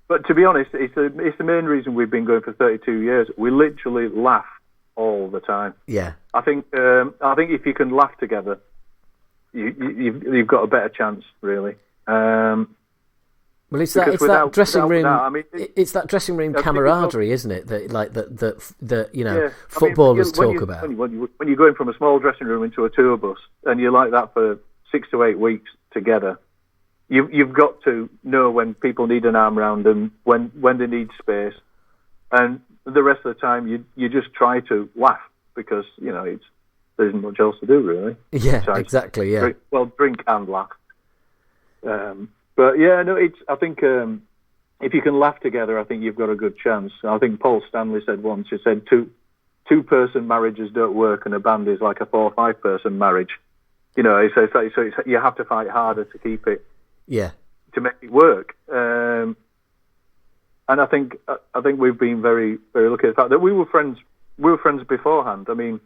but to be honest, it's the main reason we've been going for 32 years. We literally laugh all the time. Yeah. I think if you can laugh together, you've got a better chance, really. Well, it's that dressing room. It's that dressing room camaraderie, isn't it? That footballers talk about. When you're going from a small dressing room into a tour bus, and you're like that for 6 to 8 weeks together, you've got to know when people need an arm round them, when they need space, and the rest of the time you just try to laugh because there isn't much else to do, really. Yeah, exactly. Yeah. Drink and laugh. But yeah, no, I think if you can laugh together, I think you've got a good chance. I think Paul Stanley said once, he said two-person marriages don't work, and a band is like a 4 or 5 person marriage. He says so you have to fight harder to keep it. Yeah. To make it work. And I think we've been very, very lucky at the fact that we were friends. We were friends beforehand. I mean,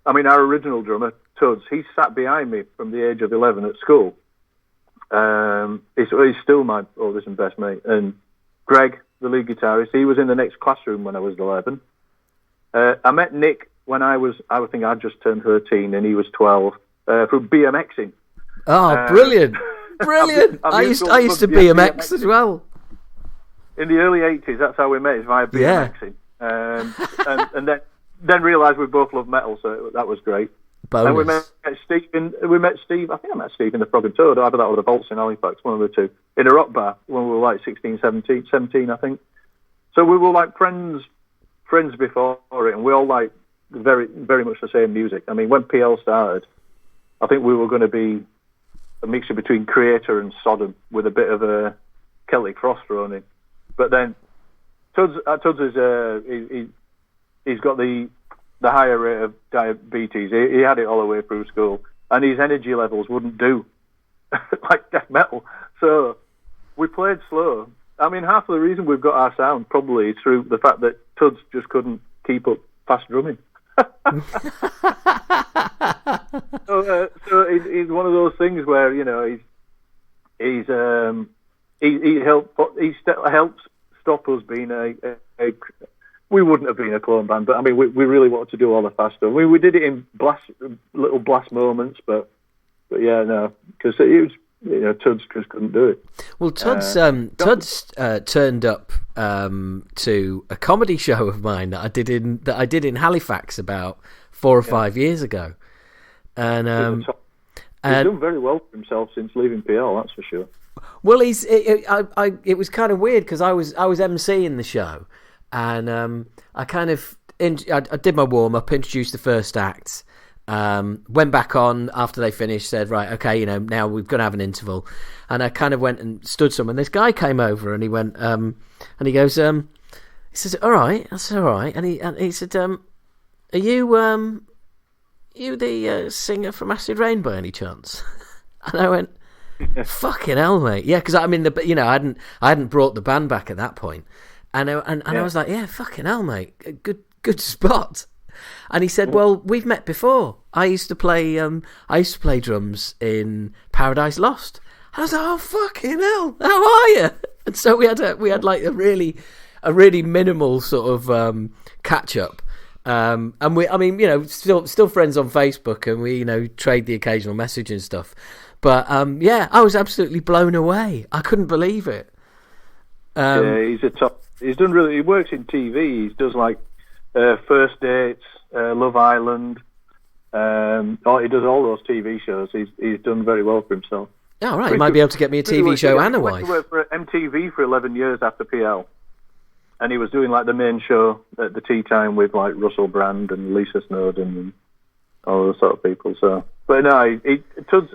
our original drummer, Tuds, he sat behind me from the age of 11 at school. He's still my oldest and best mate. And Greg, the lead guitarist, he was in the next classroom when I was 11. I met Nick when I think I'd just turned 13 and he was 12, from BMXing. Oh, brilliant. Brilliant. I used to BMX as well. In the early 80s, that's how we met, is via BMXing. Yeah. and then realised we both loved metal, so that was great. Bonus. And we met Steve. I think I met Steve in the Frog and Toad, either that or the Vaults in Halifax, one of the two, in a rock bar when we were like 16, 17, I think. So we were like friends before it, and we all like very, very much the same music. I mean, when PL started, I think we were going to be a mixture between Creator and Sodom with a bit of a Celtic Frost thrown in. But then Tuds is he's got the higher rate of diabetes. He had it all the way through school, and his energy levels wouldn't do like death metal. So we played slow. I mean, half of the reason we've got our sound probably is through the fact that Tuds just couldn't keep up fast drumming. So it's one of those things where he helps stop us being a we wouldn't have been a clone band, but I mean, we really wanted to do all the fast stuff. We did it in little blast moments, but yeah, no, because it was, Tuds just couldn't do it. Well, Tuds turned up to a comedy show of mine that I did in Halifax about 4 or 5 years ago, and he's done very well for himself since leaving PL, that's for sure. Well, it was kind of weird because I was emceeing the show. And I did my warm up, introduced the first act, went back on after they finished, said, right, okay, now we're going to have an interval. And I kind of went and stood somewhere. And this guy came over and he went, and he goes, He said, all right, that's all right. And he said, are you the singer from Acid Rain by any chance? And I went, fucking hell, mate. Yeah, because I hadn't brought the band back at that point. And I was like, yeah, fucking hell, mate. Good spot. And he said, well, we've met before. I used to play drums in Paradise Lost. I was like, oh, fucking hell, how are you? And so we had like a really minimal sort of catch up. And still friends on Facebook, and we, trade the occasional message and stuff. But I was absolutely blown away. I couldn't believe it. He's a top. He's done really. He works in TV. He does like First Dates, Love Island. He does all those TV shows. He's done very well for himself. Oh, right. He might be able to get me a TV show and a wife. He worked for MTV for 11 years after PL. And he was doing like the main show at the tea time with like Russell Brand and Lisa Snowden and all those sort of people. So, but no, Tuds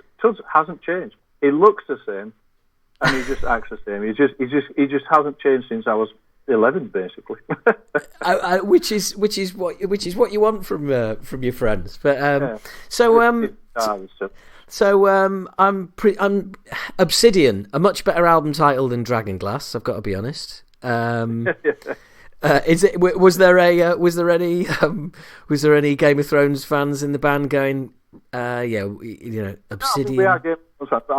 hasn't changed. He looks the same, and he just acts the same. He just hasn't changed since I was 11, basically. Which is what you want from your friends. But I'm Obsidian, a much better album title than Dragonglass. I've got to be honest. Was there any Game of Thrones fans in the band going? Obsidian. I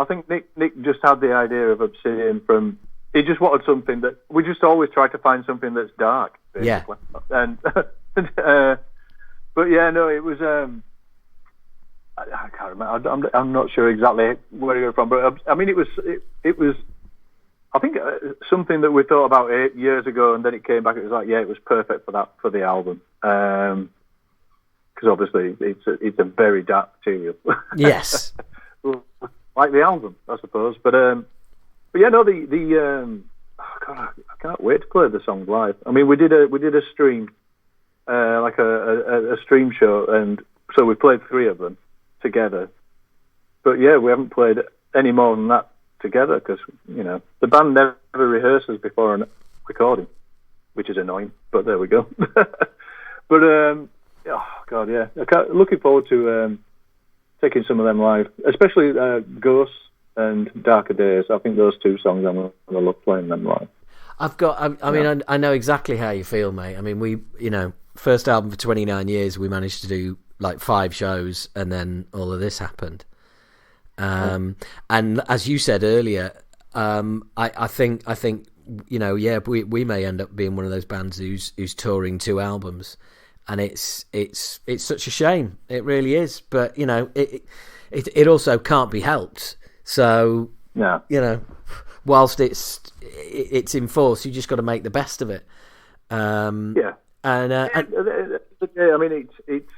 think Nick just had the idea of Obsidian from. He just wanted something that we just always try to find something that's dark, basically. Yeah. And but yeah, no, it was. I can't remember. I'm not sure exactly where you're from, but I mean, it was. I think something that we thought about 8 years ago, and then it came back. It was like, yeah, it was perfect for the album, because obviously it's a very dark material. Yes, like the album, I suppose. But yeah, no, God, I can't wait to play the songs live. I mean, we did a stream, like a stream show, and so we played 3 of them together. But yeah, we haven't played any more than that together because the band never rehearses before a recording, which is annoying. But there we go. But oh god, yeah, looking forward to taking some of them live, especially Ghosts and Darker Days. I think those 2 songs I'm gonna love playing them live. I know exactly how you feel, mate. I mean, we first album for 29 years, we managed to do like 5 shows, and then all of this happened. And as you said earlier, I think we may end up being one of those bands who's touring 2 albums, and it's such a shame. It really is, but it also can't be helped. So whilst it's in force, you just got to make the best of it. I mean, it's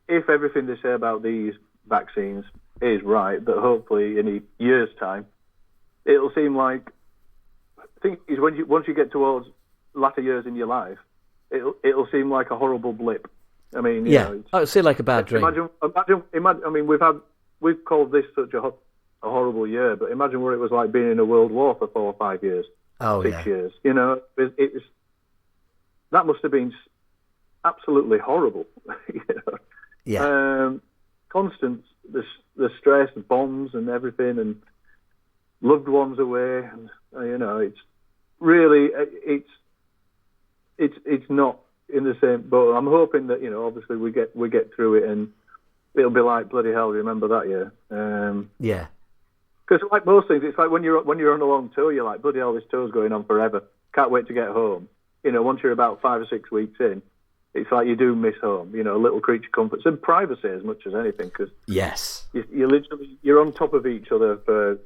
if everything they say about these vaccines is right, that hopefully in a year's time it'll seem like, the thing is, once you get towards latter years in your life, it'll seem like a horrible blip. I mean, it'll seem like a bad dream. Imagine. I mean, we've called this such a horrible year, but imagine what it was like being in a world war for 4 or 5 years, 6 years. It's that must have been absolutely horrible. Constant the stress, bombs and everything, and loved ones away, and it's really it's not in the same boat. I'm hoping that obviously we get through it, and it'll be like bloody hell. Remember that year? Because like most things, it's like when you're on a long tour, you're like, bloody hell, this tour's going on forever. Can't wait to get home. Once you're about 5 or 6 weeks in, it's like you do miss home, a little creature comforts and privacy as much as anything. Because you're literally on top of each other for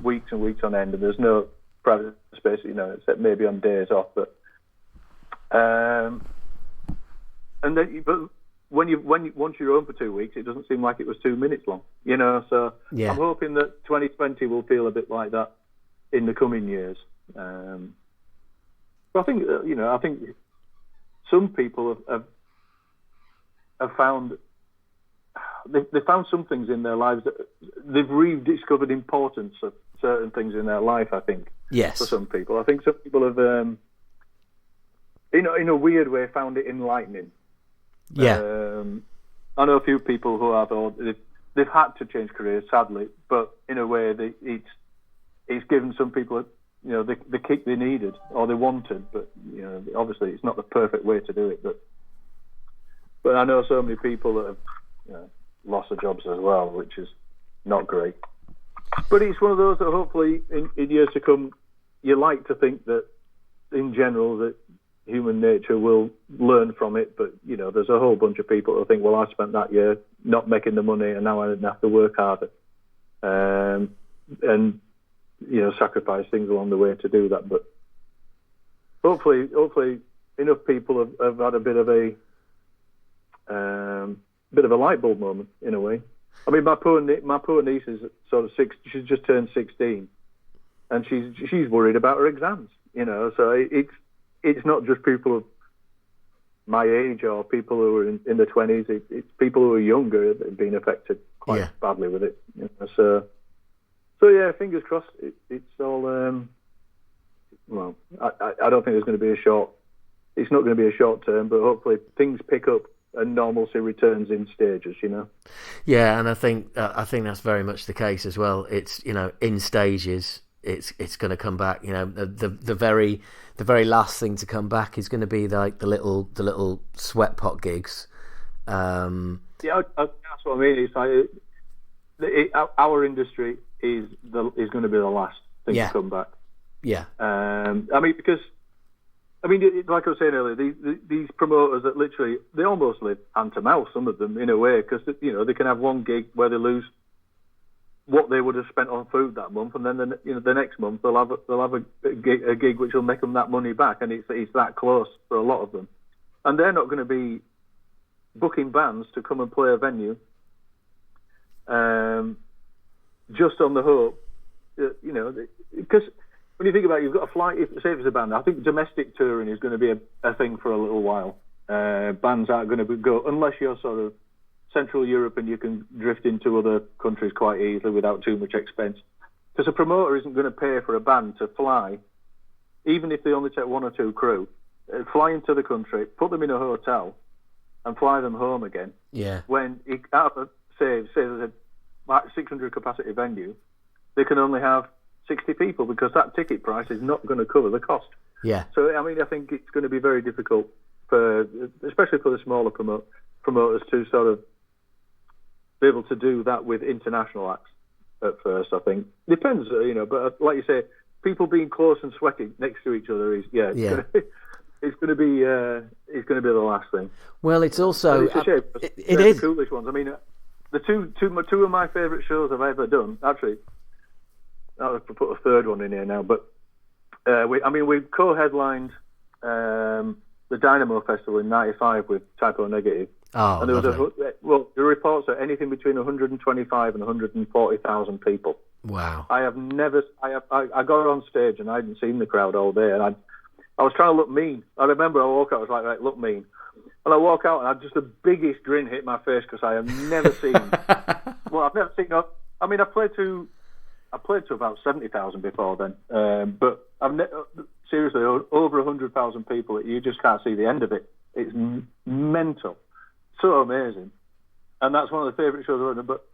weeks and weeks on end, and there's no private space, except maybe on days off. But and then, but once you're home for 2 weeks, it doesn't seem like it was 2 minutes long, So I'm hoping that 2020 will feel a bit like that in the coming years. But I think I think some people have found they found some things in their lives that they've rediscovered importance of certain things in their life. I think yes, for some people, I think some people have in a weird way, found it enlightening. Yeah. I know a few people who have, they've had to change careers, sadly, but in a way, it's given some people, the kick they needed or they wanted. But obviously, it's not the perfect way to do it. But I know so many people that have lost their jobs as well, which is not great. But it's one of those that hopefully in years to come, you like to think that in general that human nature will learn from it. But there's a whole bunch of people who think, well, I spent that year not making the money, and now I have to work harder, and sacrifice things along the way to do that. But hopefully enough people have had a bit of a light bulb moment in a way. I mean, my poor niece is sort of 6. She's just turned 16, and she's worried about her exams. So it's not just people of my age or people who are in their 20s. It's people who are younger that have been affected quite badly with it. So yeah, fingers crossed. It's all. Well, I don't think there's going to be a short. It's not going to be a short term, but hopefully things pick up and normalcy returns in stages. Yeah, and I think that's very much the case as well. It's in stages. It's going to come back. The very last thing to come back is going to be like the little sweat pot gigs. Yeah, that's what I mean. It's like our industry is going to be the last thing to come back. Yeah. Like I was saying earlier, these promoters that literally they almost live hand to mouth. Some of them, in a way, because they can have one gig where they lose what they would have spent on food that month, and then the next month they'll have a gig which will make them that money back, and it's that close for a lot of them, and they're not going to be booking bands to come and play a venue, just on the hope, because when you think about it, you've got a flight. Say if it's a band, I think domestic touring is going to be a thing for a little while. Bands aren't going to go unless you're sort of Central Europe and you can drift into other countries quite easily without too much expense. Because a promoter isn't going to pay for a band to fly, even if they only take 1 or 2 crew, fly into the country, put them in a hotel, and fly them home again. Yeah. When out of say there's a 600 capacity venue, they can only have 60 people because that ticket price is not going to cover the cost. Yeah. So I think it's going to be very difficult especially for the smaller promoters to sort of be able to do that with international acts at first. I think depends, but like you say, people being close and sweating next to each other is it's going to be the last thing. Well, it's also it's a shame. It is the coolest ones. I mean, the two of my favourite shows I've ever done. Actually, I'll have to put a third one in here now. But we co-headlined the Dynamo Festival in '95 with Typo Negative. Oh, and there was the reports are anything between 125 and 140,000 people. Wow! I got on stage and I hadn't seen the crowd all day, and I was trying to look mean. I remember I walk out, I was like, right, look mean. And I walk out and I just the biggest grin hit my face because I have never seen. I've never seen. I mean, I played to about 70,000 before then, but I've seriously over 100,000 people. You just can't see the end of it. It's mental, so amazing, and that's one of the favourite shows I've ever done. But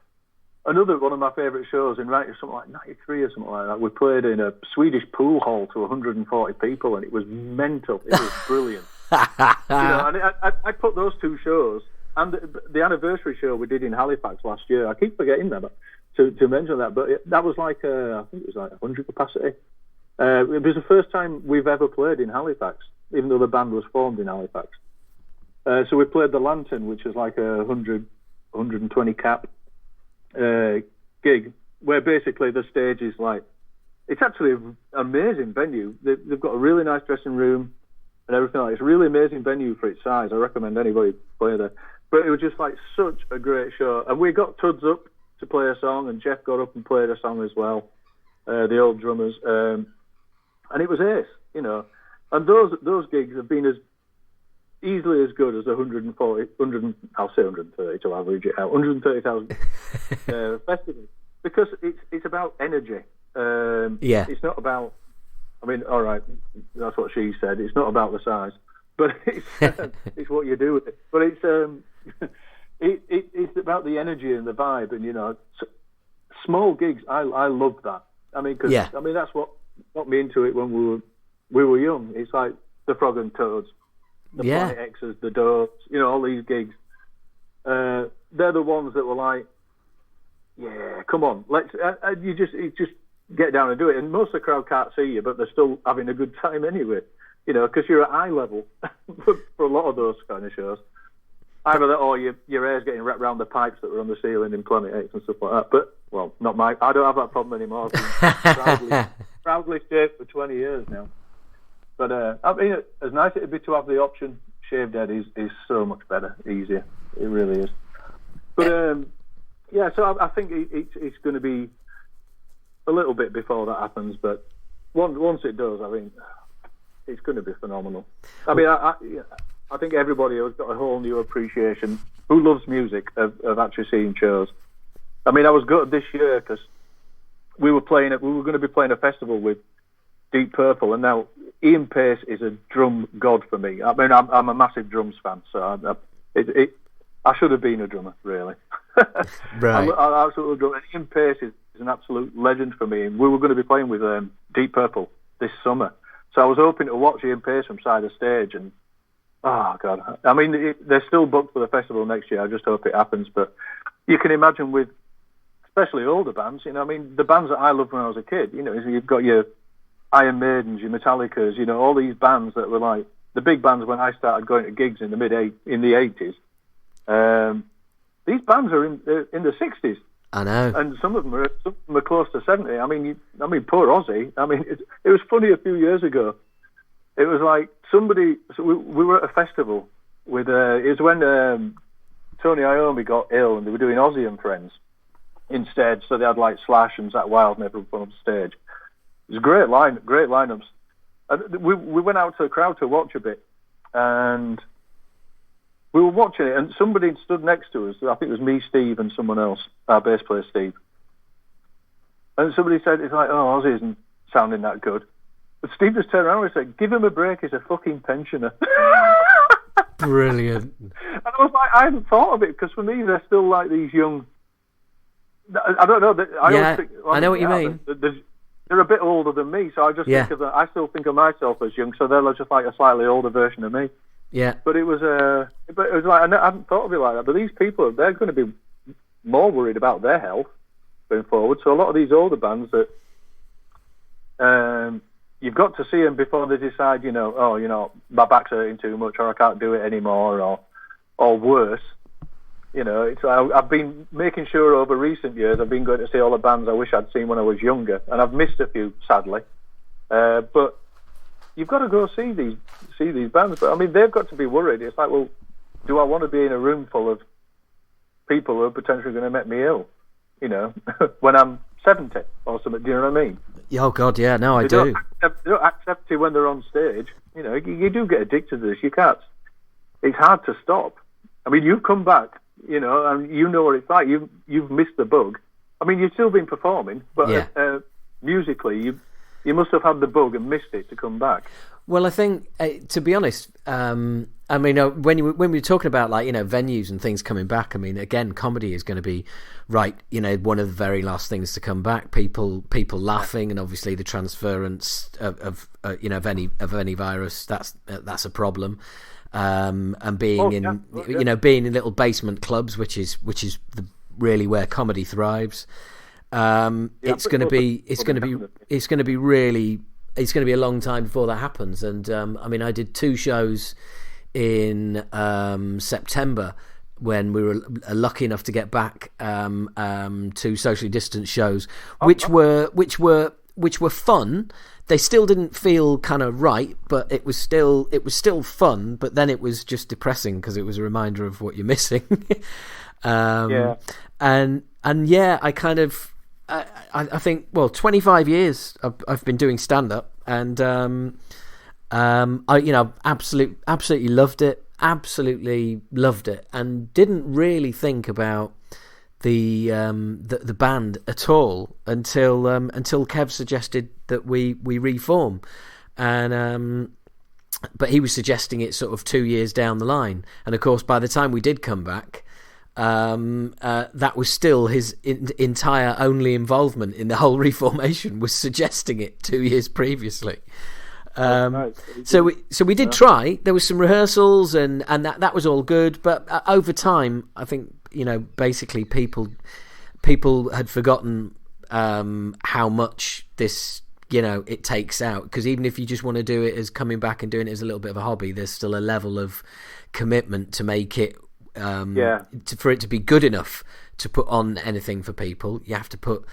another one of my favourite shows in something like '93 or something like that. We played in a Swedish pool hall to 140 people, and it was mental. It was brilliant. And I put those two shows and the anniversary show we did in Halifax last year. I keep forgetting that to mention that, but that was like I think it was like 100 capacity. It was the first time we've ever played in Halifax, even though the band was formed in Halifax. So we played the Lantern, which is like a 120 cap gig, where basically the stage is like, it's actually an amazing venue. They've got a really nice dressing room and everything like that. It's a really amazing venue for its size. I recommend anybody play there. But it was just like such a great show. And we got Tuds up to play a song, and Jeff got up and played a song as well, the old drummers. And it was ace, And those gigs have been as easily as good as 130 to average it out, 130,000 festivals. Because it's about energy. It's not about, all right, that's what she said. It's not about the size. but it's what you do with it. But it's about the energy and the vibe, and small gigs. I love that. I mean, that's what got me into it when we were young. It's like the Frog and Toads, the Planet X's, the Doors, all these gigs. They're the ones that were like, yeah, come on, let's. You just get down and do it. And most of the crowd can't see you, but they're still having a good time anyway. Because you're at eye level for a lot of those kind of shows. Either that, or your hair's getting wrapped around the pipes that were on the ceiling in Planet X and stuff like that. But not my. I don't have that problem anymore. I've been proudly shaved for 20 years now. But I mean, as nice as it'd be to have the option, shaved head is so much better, easier. It really is. But so I think it's going to be a little bit before that happens. But once it does, I think it's going to be phenomenal. I mean, I think everybody has got a whole new appreciation who loves music of actually seeing shows. I mean, I was gutted this year because we were going to be playing a festival with Deep Purple, and now Ian Pace is a drum god for me. I mean, I'm a massive drums fan, so I should have been a drummer, really. Right. I absolutely love it. Ian Pace is an absolute legend for me, and we were going to be playing with Deep Purple this summer. So I was hoping to watch Ian Pace from side of stage, and oh God, I mean, they're still booked for the festival next year. I just hope it happens. But you can imagine with, especially older bands, I mean, the bands that I loved when I was a kid, you've got your Iron Maidens, your Metallicas, all these bands that were like the big bands when I started going to gigs in the '80s. These bands are in the '60s. I know, and some of them are close to 70. I mean, poor Ozzy. I mean, it was funny a few years ago. It was like somebody. So we were at a festival with. It was when Tony Iommi got ill, and they were doing Ozzy and Friends instead. So they had like Slash and Zakk Wylde and everyone on stage. It was a great lineups. And we went out to the crowd to watch a bit, and we were watching it, and somebody stood next to us. I think it was me, Steve, and someone else, our bass player, Steve. And somebody said, it's like, oh, Ozzy isn't sounding that good. But Steve just turned around and said, give him a break, he's a fucking pensioner. Brilliant. And I was like, I hadn't thought of it, because for me, they're still like these young... I don't know. I know what you mean. They're a bit older than me, so I just think of them. I still think of myself as young, so they're just like a slightly older version of me. Yeah. But it was like, I hadn't thought of it like that. But these people, they're going to be more worried about their health going forward. So a lot of these older bands that you've got to see them before they decide, my back's hurting too much, or I can't do it anymore, or worse. I've been making sure over recent years I've been going to see all the bands I wish I'd seen when I was younger, and I've missed a few, sadly. But you've got to go see these bands. But I mean, they've got to be worried. It's like, well, do I want to be in a room full of people who are potentially going to make me ill? When I'm 70 or something. Do you know what I mean? Oh God, yeah. No, I do. They don't accept it when they're on stage. You do get addicted to this. You can't. It's hard to stop. I mean, you come back, and you know what it's like. You've missed the bug. I mean, you've still been performing, but musically, you must have had the bug and missed it to come back. Well, I think, to be honest, I mean, when we were talking about venues and things coming back, I mean, again, comedy is going to be one of the very last things to come back. People laughing, and obviously the transference of any virus, that's a problem. And being being in little basement clubs, which is really where comedy thrives. It's going to be a long time before that happens. And I mean, I did 2 shows in September when we were lucky enough to get back 2 socially distanced shows, which were fun. They still didn't feel kind of right, but it was still fun. But then it was just depressing because it was a reminder of what you're missing. I kind of. I think 25 years I've been doing stand up, and I absolutely loved it, and didn't really think about the band at all until Kev suggested that we reform, and but he was suggesting it sort of 2 years down the line. And of course, by the time we did come back, that was still his entire only involvement in the whole reformation, was suggesting it 2 years previously. So we did try. There was some rehearsals, and that was all good. But over time, I think, basically people had forgotten how much this, it takes out. Because even if you just want to do it as coming back and doing it as a little bit of a hobby, there's still a level of commitment to make it, for it to be good enough to put on anything for people. You have to put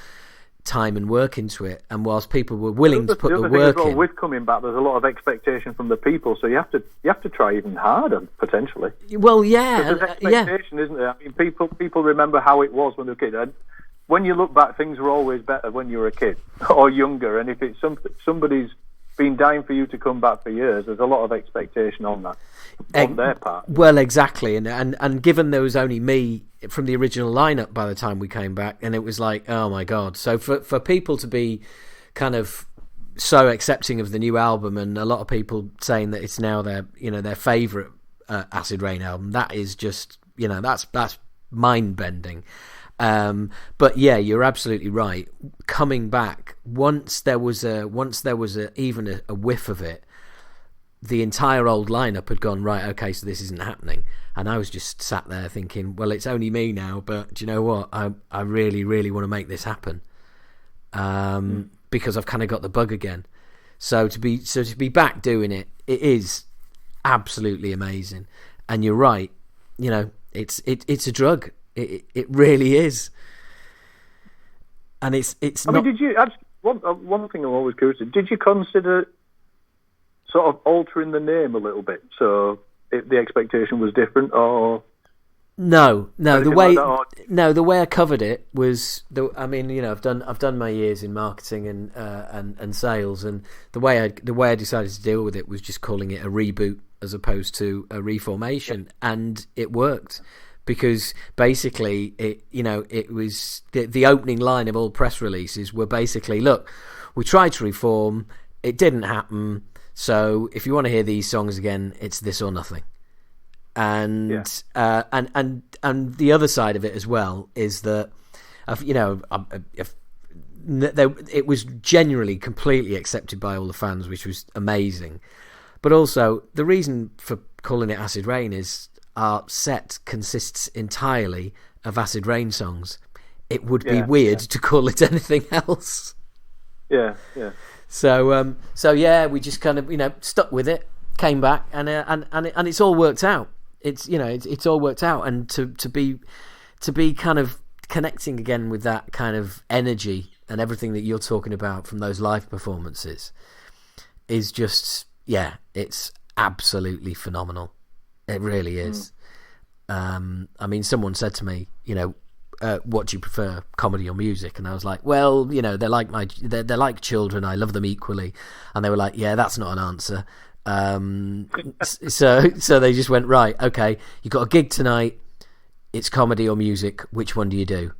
time and work into it, and whilst people were willing to put the work in, with coming back, there's a lot of expectation from the people, so you have to try even harder potentially. Well, yeah, there's expectation, isn't there? I mean, people remember how it was when they were kids. And when you look back, things were always better when you were a kid or younger. And if it's somebody's been dying for you to come back for years, there's a lot of expectation on that on their part. Well, exactly, and given there was only me from the original lineup by the time we came back, and it was like, oh my god. So for people to be kind of so accepting of the new album, and a lot of people saying that it's now their favourite Acid Rain album, that is just, that's mind bending. But yeah, you're absolutely right. Coming back, once there was even a whiff of it, the entire old lineup had gone, right, okay, so this isn't happening. And I was just sat there thinking, well, it's only me now, but do you know what? I really, really want to make this happen. Because I've kind of got the bug again. So to be back doing it, it is absolutely amazing. And you're right, it's a drug. It really is. And it's I mean, did you actually, one thing I'm always curious, did you consider sort of altering the name a little bit so the expectation was different, or no the way I covered it was I've done my years in marketing and sales, and the way I decided to deal with it was just calling it a reboot as opposed to a reformation, and it worked. Because basically, it was the opening line of all press releases were basically, look, we tried to reform, it didn't happen, so if you want to hear these songs again, it's this or nothing. And and the other side of it as well is that, it was generally completely accepted by all the fans, which was amazing. But also, the reason for calling it Acid Rain is our set consists entirely of Acid Rain songs. It would be weird to call it anything else. Yeah. So yeah, we just kind of stuck with it, came back, and it's all worked out. It's all worked out, and to be kind of connecting again with that kind of energy and everything that you're talking about from those live performances is just, it's absolutely phenomenal. It really is. I mean, someone said to me, what do you prefer, comedy or music? And I was like, well, they're like children. I love them equally. And they were like, yeah, that's not an answer. So they just went, right, okay, you got a gig tonight. It's comedy or music. Which one do you do?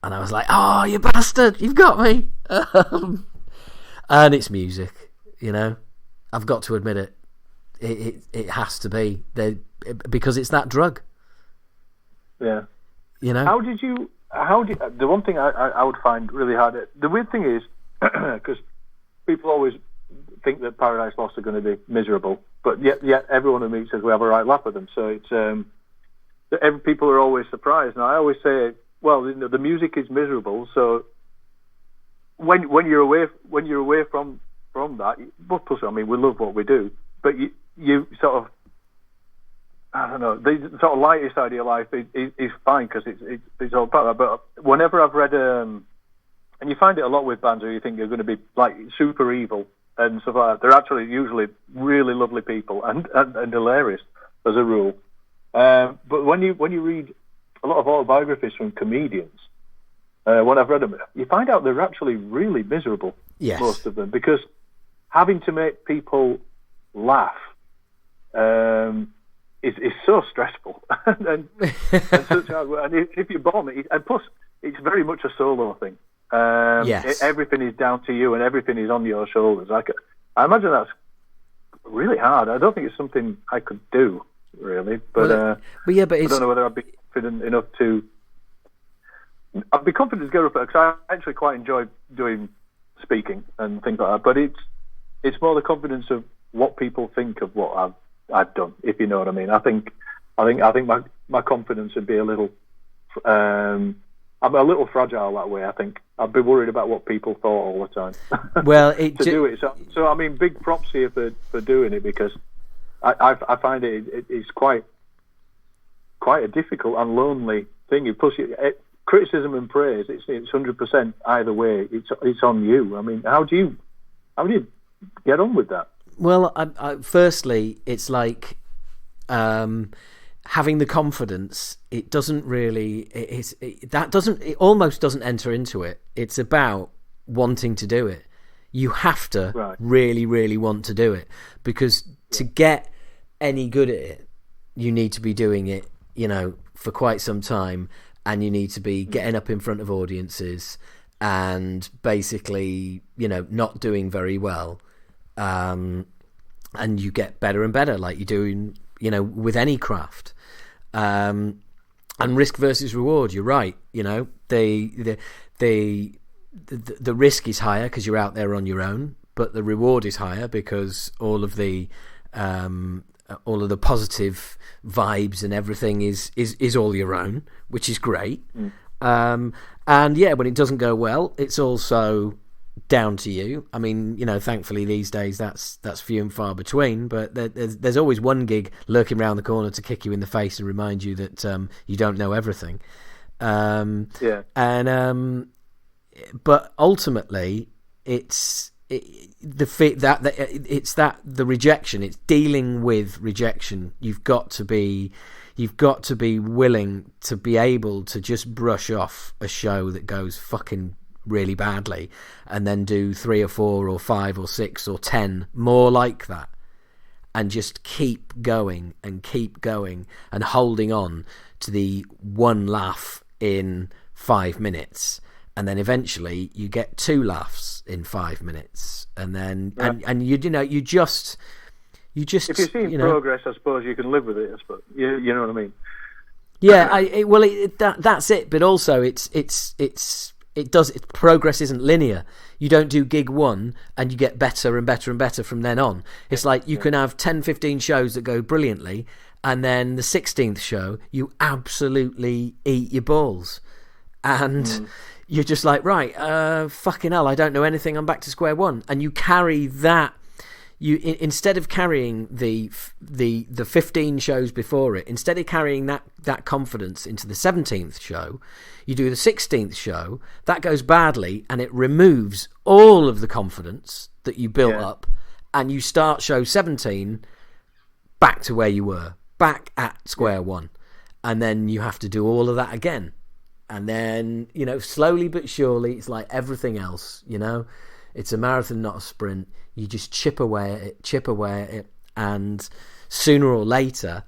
And I was like, oh, you bastard, you've got me. And it's music. I've got to admit it. It has to be because it's that drug. Yeah. How did the one thing I would find really hard, the weird thing is, because people always think that Paradise Lost are going to be miserable, but yet everyone who meets says we have a right laugh at them. So it's people are always surprised. And I always say, well, the music is miserable. So when you're away from that, well, plus, I mean, we love what we do, but you sort of, I don't know, the sort of lightest side of your life is fine because it's all part of that. But whenever I've read, and you find it a lot with bands who you think you're going to be like super evil and stuff like that, they're actually usually really lovely people and hilarious as a rule. But when you read a lot of autobiographies from comedians, when I've read them, you find out they're actually really miserable, most of them, because having to make people laugh is so stressful and such hard work. And if you bomb it, and plus it's very much a solo thing. Everything is down to you and everything is on your shoulders. I imagine that's really hard. I don't think it's something I could do, really. But, but I don't know whether I'd be confident enough to... I'd be confident to go up because I actually quite enjoy doing speaking and things like that. But it's more the confidence of what people think of what I've done, if you know what I mean. I think my confidence would be a little... I'm a little fragile that way, I think. I'd be worried about what people thought all the time. Well, do it. So, I mean, big props here for doing it, because I find it's quite a difficult and lonely thing. You push it, criticism and praise. It's 100% either way. It's on you. I mean, how do you get on with that? Well, firstly, it's like having the confidence. It doesn't really. It almost doesn't enter into it. It's about wanting to do it. You have to really, really want to do it, because to get any good at it, you need to be doing it, for quite some time, and you need to be getting up in front of audiences and basically, not doing very well. And you get better and better, like you do with any craft. And risk versus reward, you're right. The risk is higher because you're out there on your own, but the reward is higher because all of the positive vibes and everything is all your own, which is great. And yeah, when it doesn't go well, it's also down to you. I mean, thankfully these days that's few and far between, but there's always one gig lurking around the corner to kick you in the face and remind you that you don't know everything. But ultimately it's the rejection. It's dealing with rejection. You've got to be willing to be able to just brush off a show that goes fucking really badly, and then do 3 or 4 or 5 or 6 or 10 more like that, and just keep going and holding on to the one laugh in 5 minutes, and then eventually you get 2 laughs in 5 minutes, and then and you just if you're seeing progress, I suppose you can live with it. I suppose you know what I mean. Yeah, that's it. But also, progress isn't linear. You don't do gig 1 and you get better and better and better from then on. It's like you can have 10, 15 shows that go brilliantly, and then the 16th show you absolutely eat your balls, and you're just like, right, fucking hell, I don't know anything, I'm back to square one. And you carry that. Instead of carrying the 15 shows before it, instead of carrying that confidence into the 17th show, you do the 16th show. That goes badly, and it removes all of the confidence that you built up, and you start show 17 back to where you were, back at square one, and then you have to do all of that again. And then, slowly but surely, it's like everything else, it's a marathon, not a sprint. You just chip away at it, and sooner or later,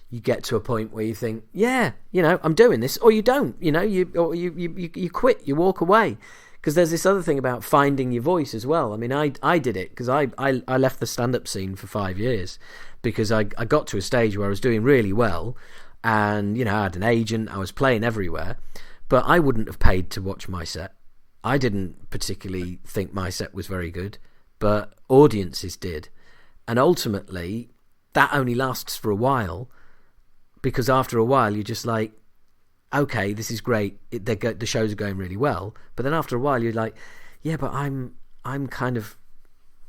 you get to a point where you think, I'm doing this, or you don't, you quit, you walk away. Because there's this other thing about finding your voice as well. I mean, I did it because I left the stand-up scene for 5 years because I got to a stage where I was doing really well, and, I had an agent, I was playing everywhere, but I wouldn't have paid to watch my set. I didn't particularly think my set was very good, but audiences did. And ultimately, that only lasts for a while, because after a while, you're just like, okay, this is great. The shows are going really well. But then after a while, you're like, yeah, but I'm kind of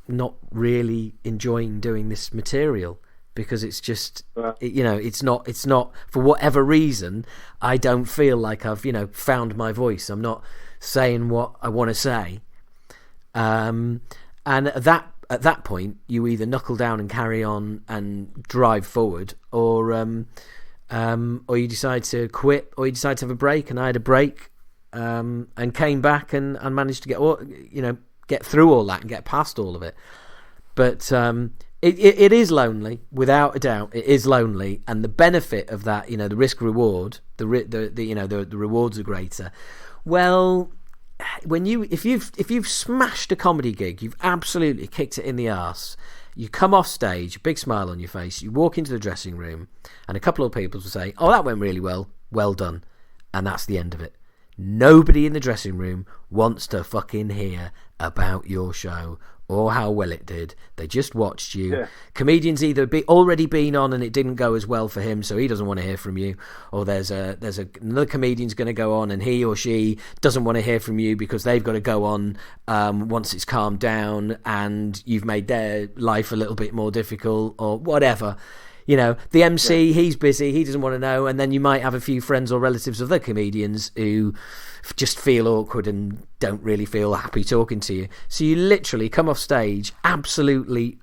not really enjoying doing this material, because it's just, it's not, for whatever reason, I don't feel like I've, found my voice. I'm not saying what I want to say. And at that point, you either knuckle down and carry on and drive forward, or you decide to quit, or you decide to have a break. And I had a break, and came back and managed to get through all that and get past all of it. But it is lonely, without a doubt. It is lonely, and the benefit of that, the risk reward, the rewards are greater. Well, if you've smashed a comedy gig, you've absolutely kicked it in the arse. You come off stage, a big smile on your face, you walk into the dressing room, and a couple of people will say, "Oh, that went really well, well done," and that's the end of it. Nobody in the dressing room wants to fucking hear about your show or how well it did. They just watched you. Yeah. Comedian's either already been on and it didn't go as well for him, so he doesn't want to hear from you, or there's another comedian's going to go on and he or she doesn't want to hear from you because they've got to go on once it's calmed down and you've made their life a little bit more difficult or whatever. You know, the MC, he's busy, he doesn't want to know, and then you might have a few friends or relatives of other comedians who just feel awkward and don't really feel happy talking to you. So you literally come off stage absolutely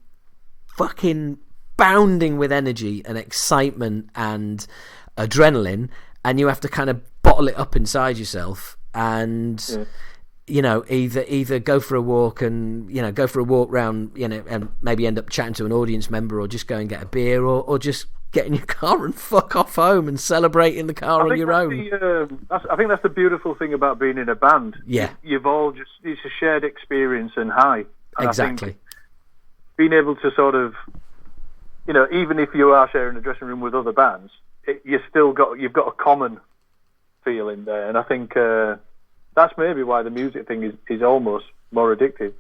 fucking bounding with energy and excitement and adrenaline, and you have to kind of bottle it up inside yourself and... You know, either go for a walk and, you know, go for a walk round, you know, and maybe end up chatting to an audience member or just go and get a beer or just get in your car and fuck off home and celebrate in the car on your own. I think that's the beautiful thing about being in a band. Yeah. You've all just, it's a shared experience and high. And exactly. I think being able to sort of, you know, even if you are sharing a dressing room with other bands, you've got a common feeling there. And I think... that's maybe why the music thing is almost more addictive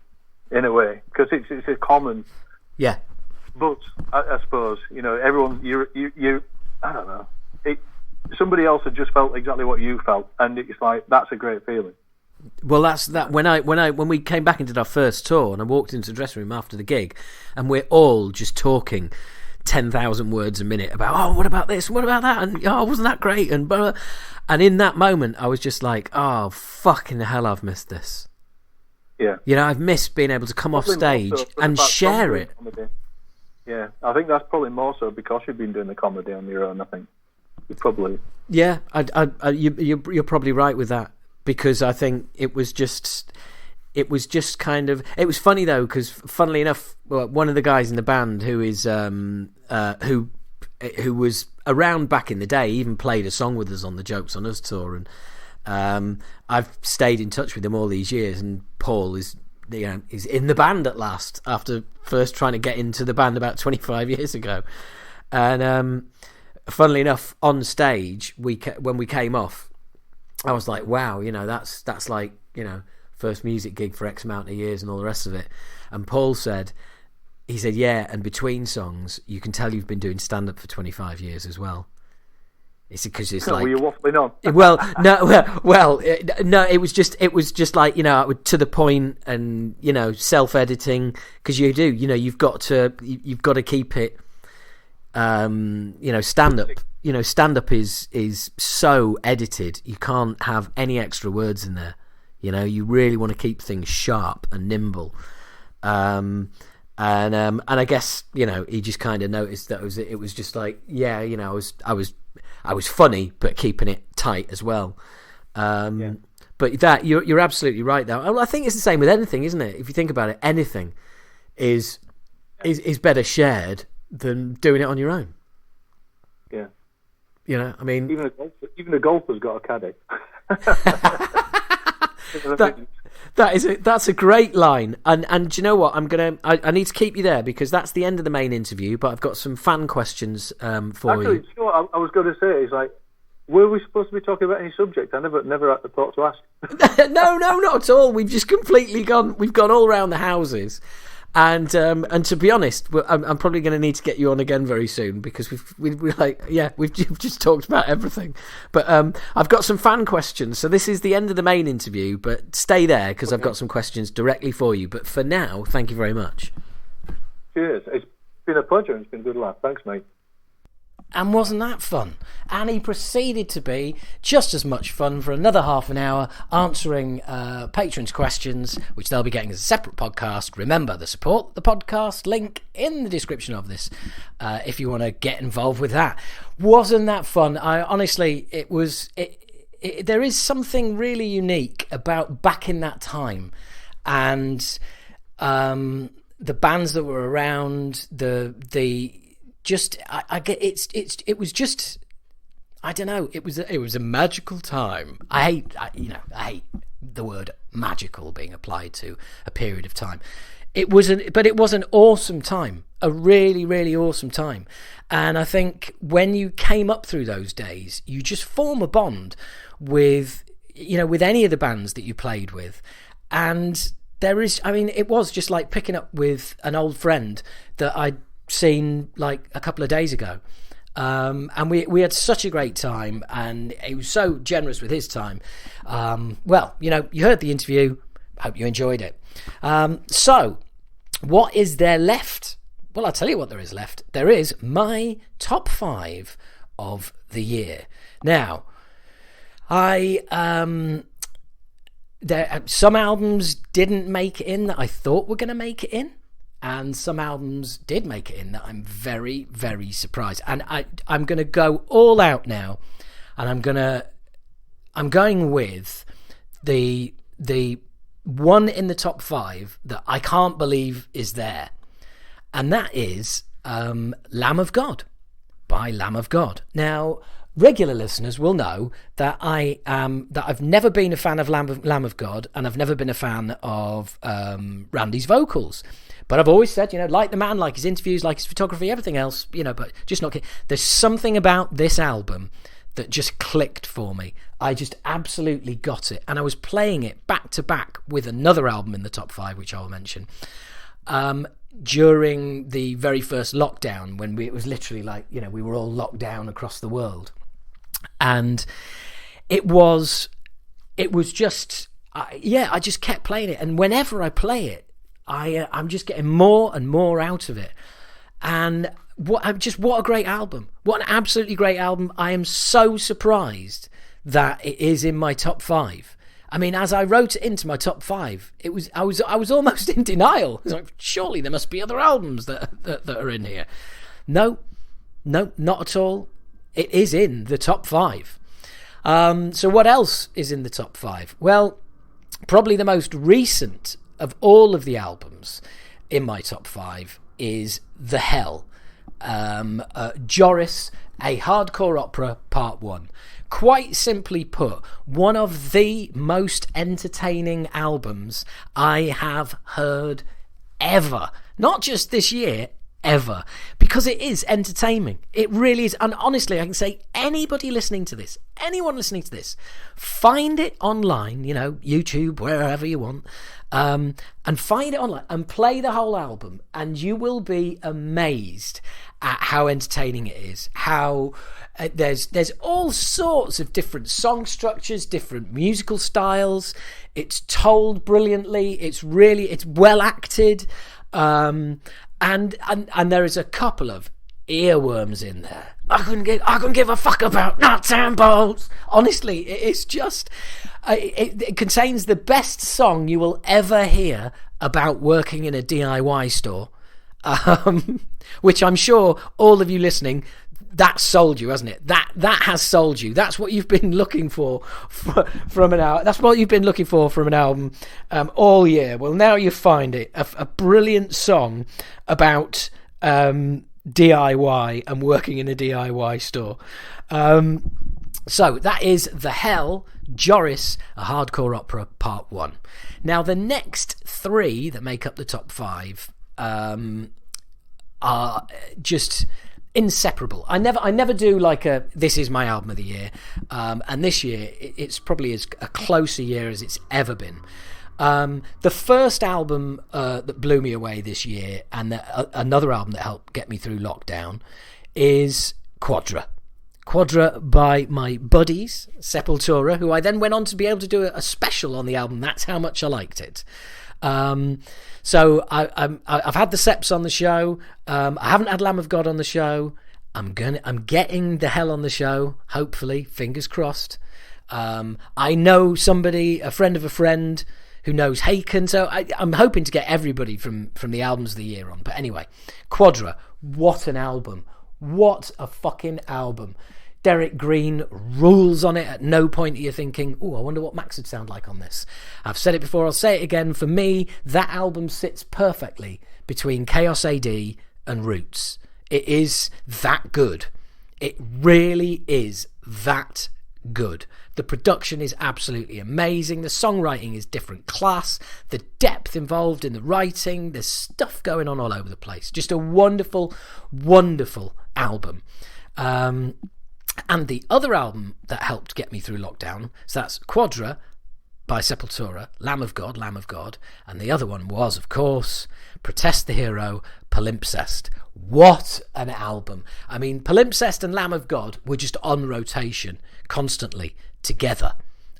in a way, because it's a common. Yeah. But I suppose, you know, everyone you I don't know. Somebody else had just felt exactly what you felt, and it's like that's a great feeling. Well, that's that. When we came back into our first tour, and I walked into the dressing room after the gig, and we're all just talking 10,000 words a minute about, oh, what about this? What about that? And oh, wasn't that great? And blah, blah. And in that moment, I was just like, oh, fucking hell, I've missed this. Yeah. You know, I've missed being able to come off stage and share it. Comedy. Yeah, I think that's probably more so because you've been doing the comedy on your own, I think. You probably... Yeah, you're probably right with that, because I think it was just kind of... It was funny, though, because funnily enough, one of the guys in the band who is... who was around back in the day, even played a song with us on the Jokes on Us tour, and I've stayed in touch with him all these years, and Paul is in the band at last after first trying to get into the band about 25 years ago. And funnily enough, on stage when we came off, I was like, wow, you know, that's like, you know, first music gig for X amount of years and all the rest of it. And Paul said, yeah, and between songs, you can tell you've been doing stand-up for 25 years as well. It's because it's like... Were you waffling on? No, it was just like, you know, to the point and, you know, self-editing, because you do, you know, you've got to keep it, you know, stand-up. You know, stand-up is so edited, you can't have any extra words in there. You know, you really want to keep things sharp and nimble. And I guess, you know, he just kind of noticed that it was just like, yeah, you know, I was funny, but keeping it tight as well. Yeah. But that you're absolutely right, though. I think it's the same with anything, isn't it? If you think about it, anything is better shared than doing it on your own. Yeah. You know, I mean, even a golfer's got a caddy. That's a great line, and do you know what? I need to keep you there because that's the end of the main interview. But I've got some fan questions for Actually, you. Do you know what I was going to say? Is like, were we supposed to be talking about any subject? I never had the thought to ask. No, not at all. We've just completely gone. We've gone all around the houses. And to be honest, I'm probably going to need to get you on again very soon because we've just talked about everything. But I've got some fan questions, so this is the end of the main interview. But stay there because I've got some questions directly for you. But for now, thank you very much. Cheers. It's been a pleasure. It's been a good laugh. Thanks, mate. And wasn't that fun? And he proceeded to be just as much fun for another half an hour answering patrons' questions, which they'll be getting as a separate podcast. Remember, the support the podcast link in the description of this if you want to get involved with that. Wasn't that fun? Honestly, it was. There is something really unique about back in that time, and the bands that were around, it was just, I don't know, it was a magical time. I hate the word magical being applied to a period of time. it was an awesome time, a really, really awesome time. And I think when you came up through those days, you just form a bond with any of the bands that you played with. And it was just like picking up with an old friend that I'd seen like a couple of days ago. And we had such a great time, and he was so generous with his time. You heard the interview. Hope you enjoyed it. So what is there left? Well, I'll tell you what there is left. There is my top 5 of the year. Now, some albums didn't make it in that I thought were going to make it in, and some albums did make it in that I'm very, very surprised. And I'm going to go all out now, and I'm going with the one in the top 5 that I can't believe is there, and that is Lamb of God by Lamb of God. Now, regular listeners will know that I've never been a fan of Lamb of God, and I've never been a fan of Randy's vocals. But I've always said, like the man, like his interviews, like his photography, everything else, but just not. There's something about this album that just clicked for me. I just absolutely got it. And I was playing it back to back with another album in the top 5, which I will mention, during the very first lockdown, when it was literally like, we were all locked down across the world. And it was just, I just kept playing it. And whenever I play it, I'm just getting more and more out of it. And what a great album. What an absolutely great album. I am so surprised that it is in my top 5. I mean, as I wrote it into my top 5, I was almost in denial. I was like, surely there must be other albums that are in here. No, not at all. It is in the top 5. So what else is in the top 5? Well, probably the most recent of all of the albums in my top 5 is The Hell, Joris, a hardcore opera, part 1. Quite simply put, one of the most entertaining albums I have heard ever. Not just this year, ever. Because it is entertaining. It really is. And honestly, I can say anyone listening to this, find it online, YouTube, wherever you want, and find it online and play the whole album, and you will be amazed at how entertaining it is. How there's all sorts of different song structures, different musical styles. It's told brilliantly. It's well acted, and there is a couple of earworms in there. I couldn't give a fuck about nuts and bolts. Honestly, it's just it contains the best song you will ever hear about working in a DIY store, which I'm sure all of you listening, that sold you, hasn't it? That has sold you. That's what you've been looking for from an album. That's what you've been looking for from an album all year. Well, now you find it. A brilliant song about DIY and working in a DIY store. So that is The Hell, Joris, a hardcore opera, part 1. Now, the next 3 that make up the top 5 are just inseparable. I never do like a this is my album of the year, and this year it's probably as a closer year as it's ever been. The first album that blew me away this year, and another album that helped get me through lockdown, is Quadra by my buddies Sepultura, who I then went on to be able to do a special on the album. That's how much I liked it. So I've had the Seps on the show. I haven't had Lamb of God on the show. I'm getting The Hell on the show, hopefully, fingers crossed. I know somebody, a friend of a friend, who knows Haken, so I'm hoping to get everybody from the albums of the year on. But anyway, Quadra, what an album. What a fucking album. Derek Green rules on it. At no point are you thinking, oh, I wonder what Max would sound like on this. I've said it before, I'll say it again. For me, that album sits perfectly between Chaos AD and Roots. It is that good. It really is that good. The production is absolutely amazing. The songwriting is different class. The depth involved in the writing. There's stuff going on all over the place. Just a wonderful, wonderful album. And the other album that helped get me through lockdown, so that's Quadra by Sepultura, Lamb of God, and the other one was, of course, Protest the Hero, Palimpsest. What an album. I mean, Palimpsest and Lamb of God were just on rotation constantly together.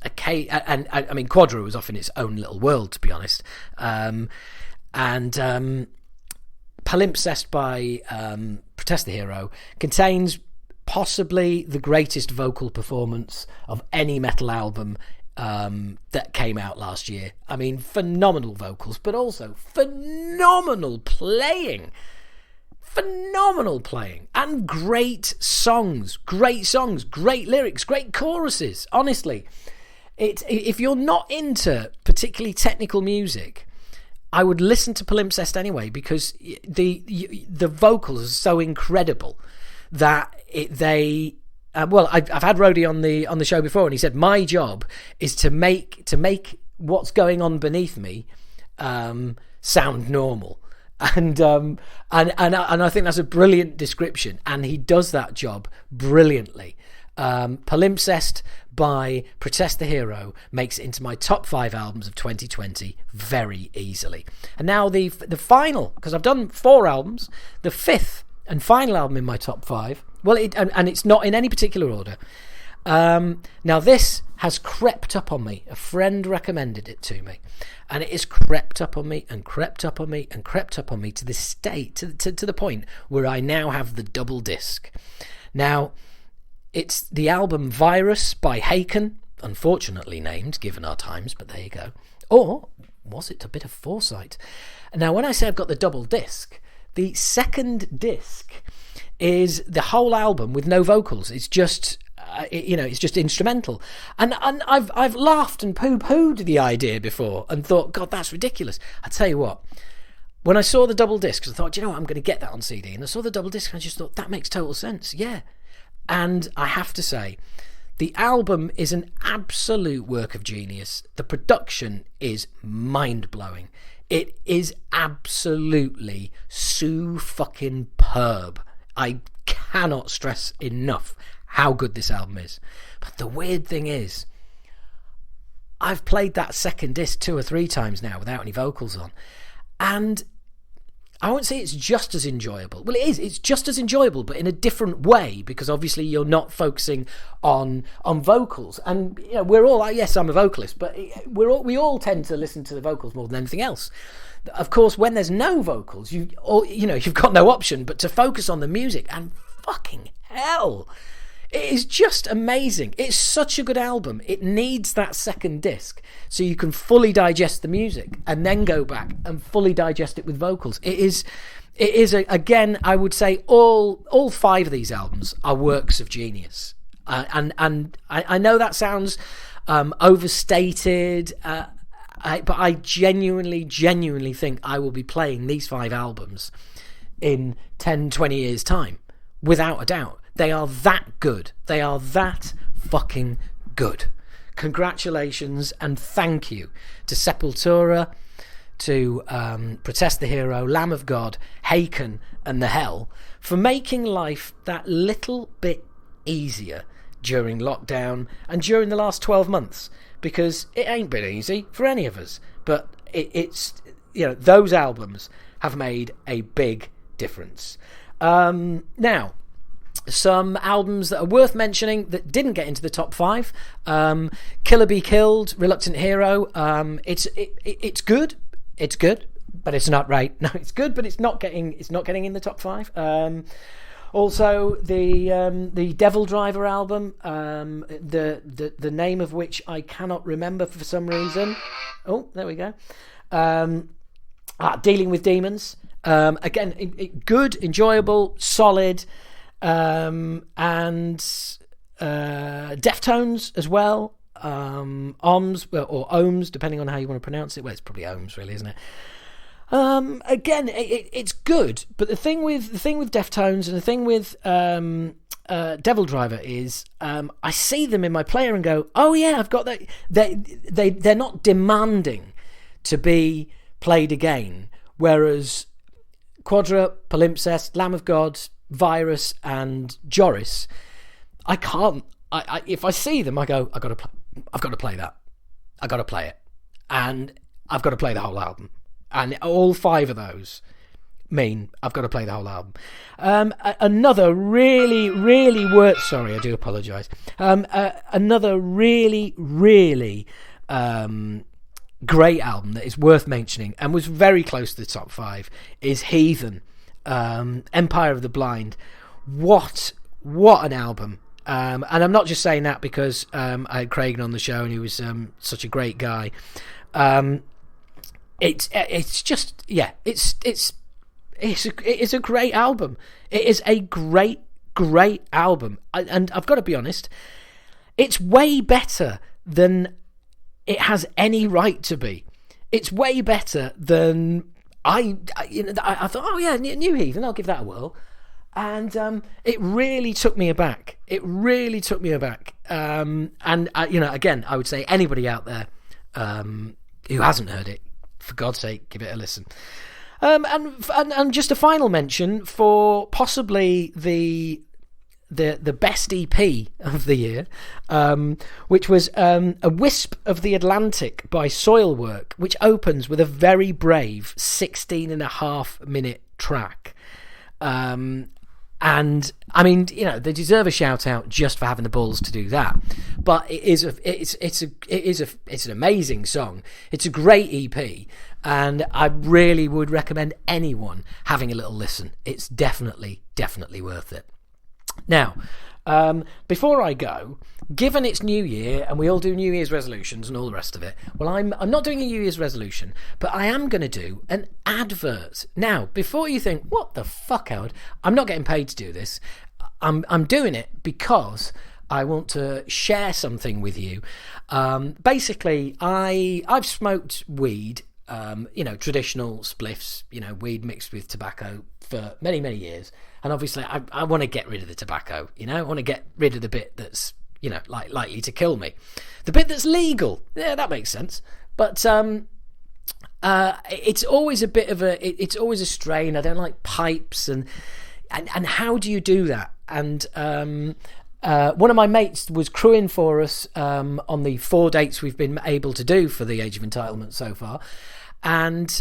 Okay, and I mean, Quadra was off in its own little world, to be honest. Palimpsest by Protest the Hero contains possibly the greatest vocal performance of any metal album that came out last year. I mean, phenomenal vocals, but also phenomenal playing, and great songs, great lyrics, great choruses. Honestly, if you're not into particularly technical music, I would listen to Palimpsest anyway, because the vocals are so incredible that I've had Rhodey on the show before, and he said my job is to make what's going on beneath me sound normal, and I think that's a brilliant description, and he does that job brilliantly. Palimpsest by Protest the Hero makes it into my top 5 albums of 2020 very easily. And now the final, because I've done 4 albums, the 5th and final album in my top 5. Well, and it's not in any particular order. Now, this has crept up on me. A friend recommended it to me, and it has crept up on me and crept up on me and crept up on me to this state, to the point where I now have the double disc. Now, it's the album Virus by Haken, unfortunately named, given our times, but there you go. Or was it a bit of foresight? Now, when I say I've got the double disc, the second disc is the whole album with no vocals. It's just, it's just instrumental. And I've laughed and poo-pooed the idea before and thought, God, that's ridiculous. I tell you what, when I saw the double disc, I thought, you know what, I'm going to get that on CD. And I saw the double disc and I just thought, that makes total sense. Yeah. And I have to say, the album is an absolute work of genius. The production is mind-blowing. It is absolutely superb. I cannot stress enough how good this album is. But the weird thing is, I've played that second disc 2 or 3 times now without any vocals on, and I won't say it's just as enjoyable. Well, it is. It's just as enjoyable, but in a different way, because obviously you're not focusing on vocals. And we're all like, yes, I'm a vocalist, but we all tend to listen to the vocals more than anything else. Of course, when there's no vocals, you've got no option but to focus on the music. And fucking hell, it is just amazing. It's such a good album. It needs that second disc so you can fully digest the music and then go back and fully digest it with vocals. It is again, I would say all 5 of these albums are works of genius. And I know that sounds overstated, but I genuinely think I will be playing these 5 albums in 10, 20 years' time, without a doubt. They are that good. They are that fucking good. Congratulations and thank you to Sepultura, to Protest the Hero, Lamb of God, Haken and The Hell for making life that little bit easier during lockdown and during the last 12 months, because it ain't been easy for any of us, but it's those albums have made a big difference. Now, some albums that are worth mentioning that didn't get into the top 5. Killer Be Killed, Reluctant Hero. It's good, but it's not right. No, it's good, but it's not getting in the top 5. Also, the Devil Driver album, the name of which I cannot remember for some reason. Oh, there we go. Dealing with Demons. Again, good, enjoyable, solid. And Deftones as well. Ohms or Ohms, depending on how you want to pronounce it. Well, it's probably Ohms, really, isn't it? Again, it's good, but the thing with Deftones and the thing with Devil Driver is I see them in my player and go, oh yeah, I've got that. They're not demanding to be played again, whereas Quadra, Palimpsest, Lamb of God, Virus, and Joris, I can't. I if I see them, I go, I've got to play that. I've got to play it, and I've got to play the whole album, and all 5 of those mean I've got to play the whole album. Another really, really sorry, I do apologise. Another really, really great album that is worth mentioning and was very close to the top 5 is Heathen, Empire of the Blind. What an album. And I'm not just saying that because I had Craig on the show and he was such a great guy. It's just, yeah, it is a great album. It is a great album. And I've got to be honest, it's way better than it has any right to be. It's way better than I thought, oh yeah, New Heathen, I'll give that a whirl. And it really took me aback. And again, I would say anybody out there who hasn't heard it, for God's sake, give it a listen. And just a final mention for possibly the best EP of the year, which was A Wisp of the Atlantic by Soilwork, which opens with a very brave 16.5-minute track. And I mean, they deserve a shout out just for having the balls to do that. But it's an amazing song. It's a great EP, and I really would recommend anyone having a little listen. It's definitely worth it. Now, before I go, given it's New Year and we all do New Year's resolutions and all the rest of it, well, I'm not doing a New Year's resolution, but I am going to do an advert. Now, before you think, what the fuck, Howard? I'm not getting paid to do this. I'm doing it because I want to share something with you. Basically, I've smoked weed, traditional spliffs, weed mixed with tobacco for many, many years. And obviously, I want to get rid of the tobacco. I want to get rid of the bit that's, likely to kill me. The bit that's legal, yeah, that makes sense. But it's always a bit of it's always a strain. I don't like pipes, and how do you do that? And one of my mates was crewing for us on the 4 dates we've been able to do for the Age of Entitlement so far, and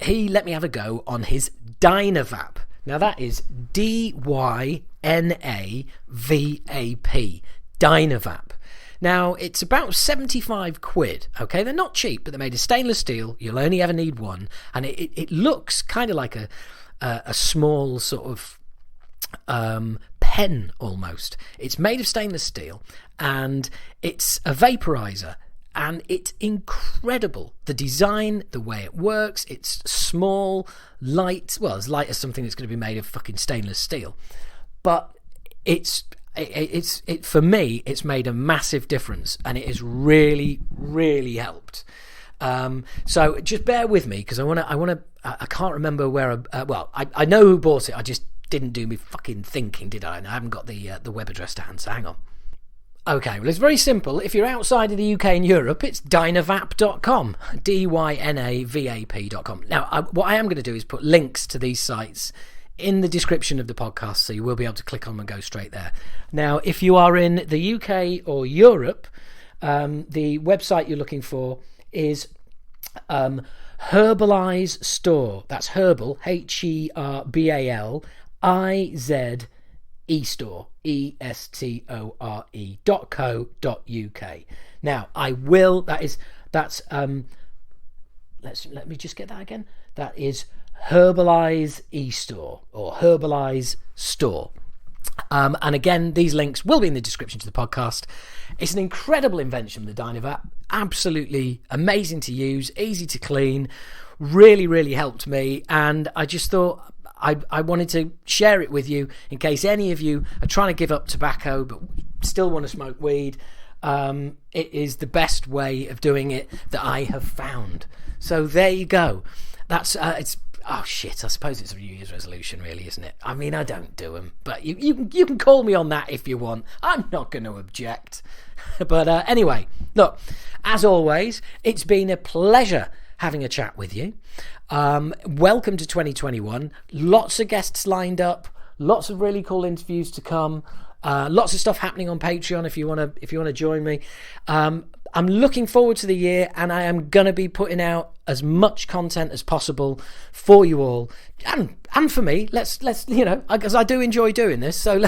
he let me have a go on his Dynavap. Now that is Dynavap, Dynavap. Now it's about 75 quid. Okay, they're not cheap, but they're made of stainless steel. You'll only ever need one, and it looks kind of like a small sort of pen almost. It's made of stainless steel, and it's a vaporizer. And it's incredible. The design, the way it works, it's small, light, well, as light as something that's going to be made of fucking stainless steel. But for me, it's made a massive difference, and it has really, really helped. So just bear with me, because I can't remember where I know who bought it. I just didn't do me fucking thinking, did I? And I haven't got the web address to hand, so hang on. Okay, well, it's very simple. If you're outside of the UK and Europe, it's dynavap.com, dynavap.com. Now, what I am going to do is put links to these sites in the description of the podcast, so you will be able to click on them and go straight there. Now, if you are in the UK or Europe, the website you're looking for is Herbalize Store. That's Herbal, HERBAL, IZ eStore, ESTORE.co.uk. Now, let me just get that again. That is Herbalize eStore, or Herbalize Store. And again, these links will be in the description to the podcast. It's an incredible invention, the Dynavap. Absolutely amazing to use, easy to clean, really, really helped me. And I just thought I wanted to share it with you in case any of you are trying to give up tobacco but still want to smoke weed. It is the best way of doing it that I have found. So there you go. That's it's Oh shit! I suppose it's a New Year's resolution, really, isn't it? I mean, I don't do them, but you can call me on that if you want. I'm not going to object. But anyway, look, as always, it's been a pleasure having a chat with you. Welcome to 2021. Lots of guests lined up. Lots of really cool interviews to come. Lots of stuff happening on Patreon if you want to join me. I'm looking forward to the year, and I am going to be putting out as much content as possible for you all, and for me. Let's because I do enjoy doing this. So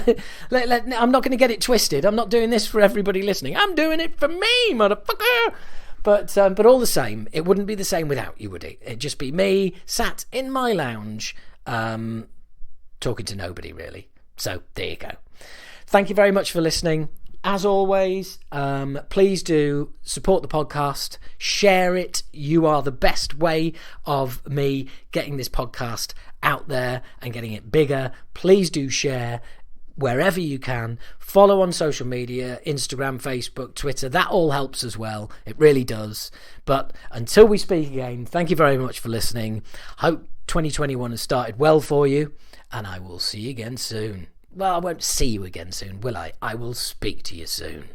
I'm not going to get it twisted. I'm not doing this for everybody listening. I'm doing it for me, motherfucker. But all the same, it wouldn't be the same without you, would it? It'd just be me sat in my lounge, talking to nobody really. So there you go. Thank you very much for listening. As always, please do support the podcast, share it. You are the best way of me getting this podcast out there and getting it bigger. Please do share wherever you can. Follow on social media, Instagram, Facebook, Twitter. That all helps as well. It really does. But until we speak again, thank you very much for listening. Hope 2021 has started well for you, and I will see you again soon. Well, I won't see you again soon, will I? I will speak to you soon.